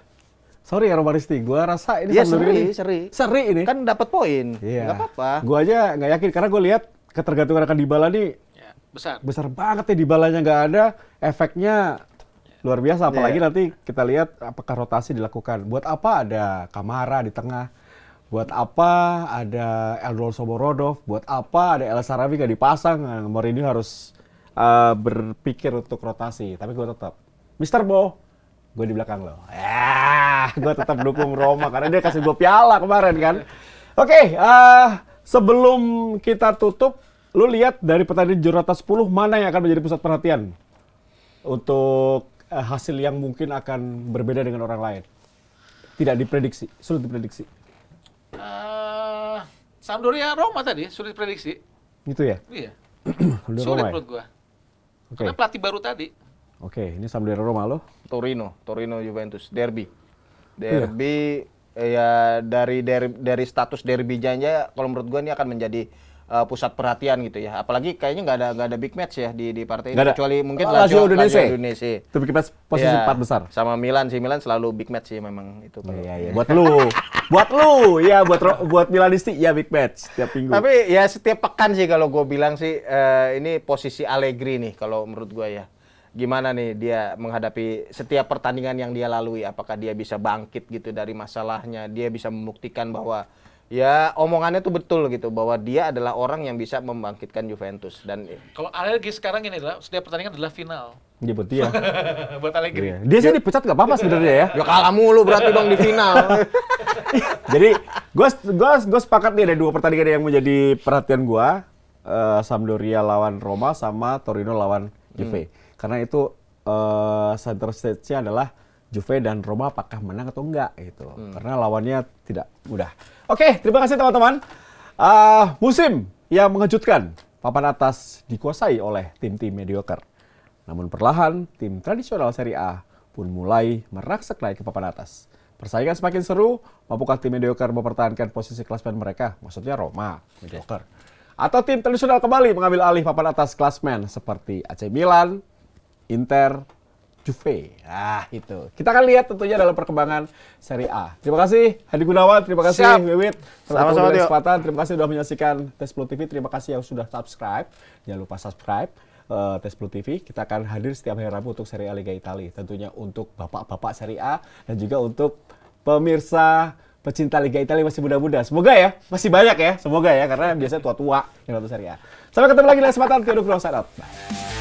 S3: Sorry ya Romaristi, gue rasa ini
S2: Iya
S3: Sampdoria ini
S2: seri
S3: ini.
S2: kan dapat poin.
S3: Iya.
S2: Nggak apa-apa.
S3: Gue aja nggak yakin karena gue lihat ketergantungan akan Dybala nih
S1: Ya, besar.
S3: besar banget ya. Dybalanya nggak ada, efeknya luar biasa. Apalagi
S2: Iya.
S3: nanti kita lihat apakah rotasi dilakukan. Buat apa ada Kamara di tengah? Buat apa ada Eldol Soborodov? Buat apa ada El Sarawi nggak dipasang? Nah, Mourinho harus berpikir untuk rotasi. Tapi gue tetap, Mr. Bo, gue di belakang lo. Gue tetap dukung Roma karena dia kasih gue piala kemarin kan. Oke, sebelum kita tutup, lu lihat dari pertandingan Jurata 10 mana yang akan menjadi pusat perhatian untuk hasil yang mungkin akan berbeda dengan orang lain? Tidak diprediksi, sulit diprediksi.
S1: Sampdoria Roma tadi sulit prediksi.
S3: Gitu ya?
S1: Iya.
S3: Sampdoria
S1: Sulit
S3: Roma ya?
S1: menurut gua.
S3: Oke.
S1: Karena pelatih baru tadi.
S3: Oke, ini Sampdoria Roma lo.
S2: Torino Juventus derby ya dari status derby-nya aja kalau menurut gua ini akan menjadi pusat perhatian gitu ya, apalagi kayaknya nggak ada big match ya di partai ini,
S3: Nggak ada.
S2: kecuali mungkin
S3: Lazio Udinese.
S2: Udinese.
S3: Itu bikin posisi
S2: Ya,
S3: 4 besar.
S2: sama Milan selalu big match sih memang itu.
S3: Iya. Buat lu, ya buat Milanisti ya big match setiap minggu.
S2: Tapi ya setiap pekan sih kalau gue bilang sih ini posisi Allegri nih kalau menurut gue ya. Gimana nih dia menghadapi setiap pertandingan yang dia lalui, apakah dia bisa bangkit gitu dari masalahnya, dia bisa membuktikan bahwa ya omongannya tuh betul gitu, bahwa dia adalah orang yang bisa membangkitkan Juventus. Dan
S1: Kalau Allegri sekarang ini adalah setiap pertandingan adalah final.
S3: Dia buat dia.
S1: Buat Allegri.
S3: Iya. Dia sih dipecat nggak apa-apa sebenarnya ya.
S2: ya kalah mulu berarti dong di final.
S3: Jadi gue sepakat nih ada 2 pertandingan yang menjadi perhatian gue. Sampdoria lawan Roma sama Torino lawan Juve. Karena itu center stage-nya adalah Juve dan Roma apakah menang atau enggak gitu. Karena lawannya tidak mudah. Oke, terima kasih teman-teman. Musim yang mengejutkan, papan atas dikuasai oleh tim-tim mediocre. Namun perlahan, tim tradisional Serie A pun mulai merangsek naik ke papan atas. Persaingan semakin seru, mampukah tim mediocre mempertahankan posisi klasemen mereka? Maksudnya Roma, mediocre. Atau tim tradisional kembali mengambil alih papan atas klasmen seperti AC Milan, Inter, Juve. Itu. Kita akan lihat tentunya dalam perkembangan Serie A. Terima kasih Hadi Gunawan, terima kasih Wiwit.
S2: Sama-sama, Tio.
S3: Kesempatan. Terima kasih sudah menyaksikan Tes Plus TV. Terima kasih yang sudah subscribe. Jangan lupa subscribe Tes Plus TV. Kita akan hadir setiap hari Rabu untuk Serie A Liga Italia. Tentunya untuk bapak-bapak Serie A dan juga untuk pemirsa pecinta Liga Italia masih muda-muda. Semoga ya, masih banyak ya. Semoga ya, karena biasanya tua-tua yang nonton Serie A. Sampai ketemu lagi di kesempatan. Theo Nugroho, sign out. Bye.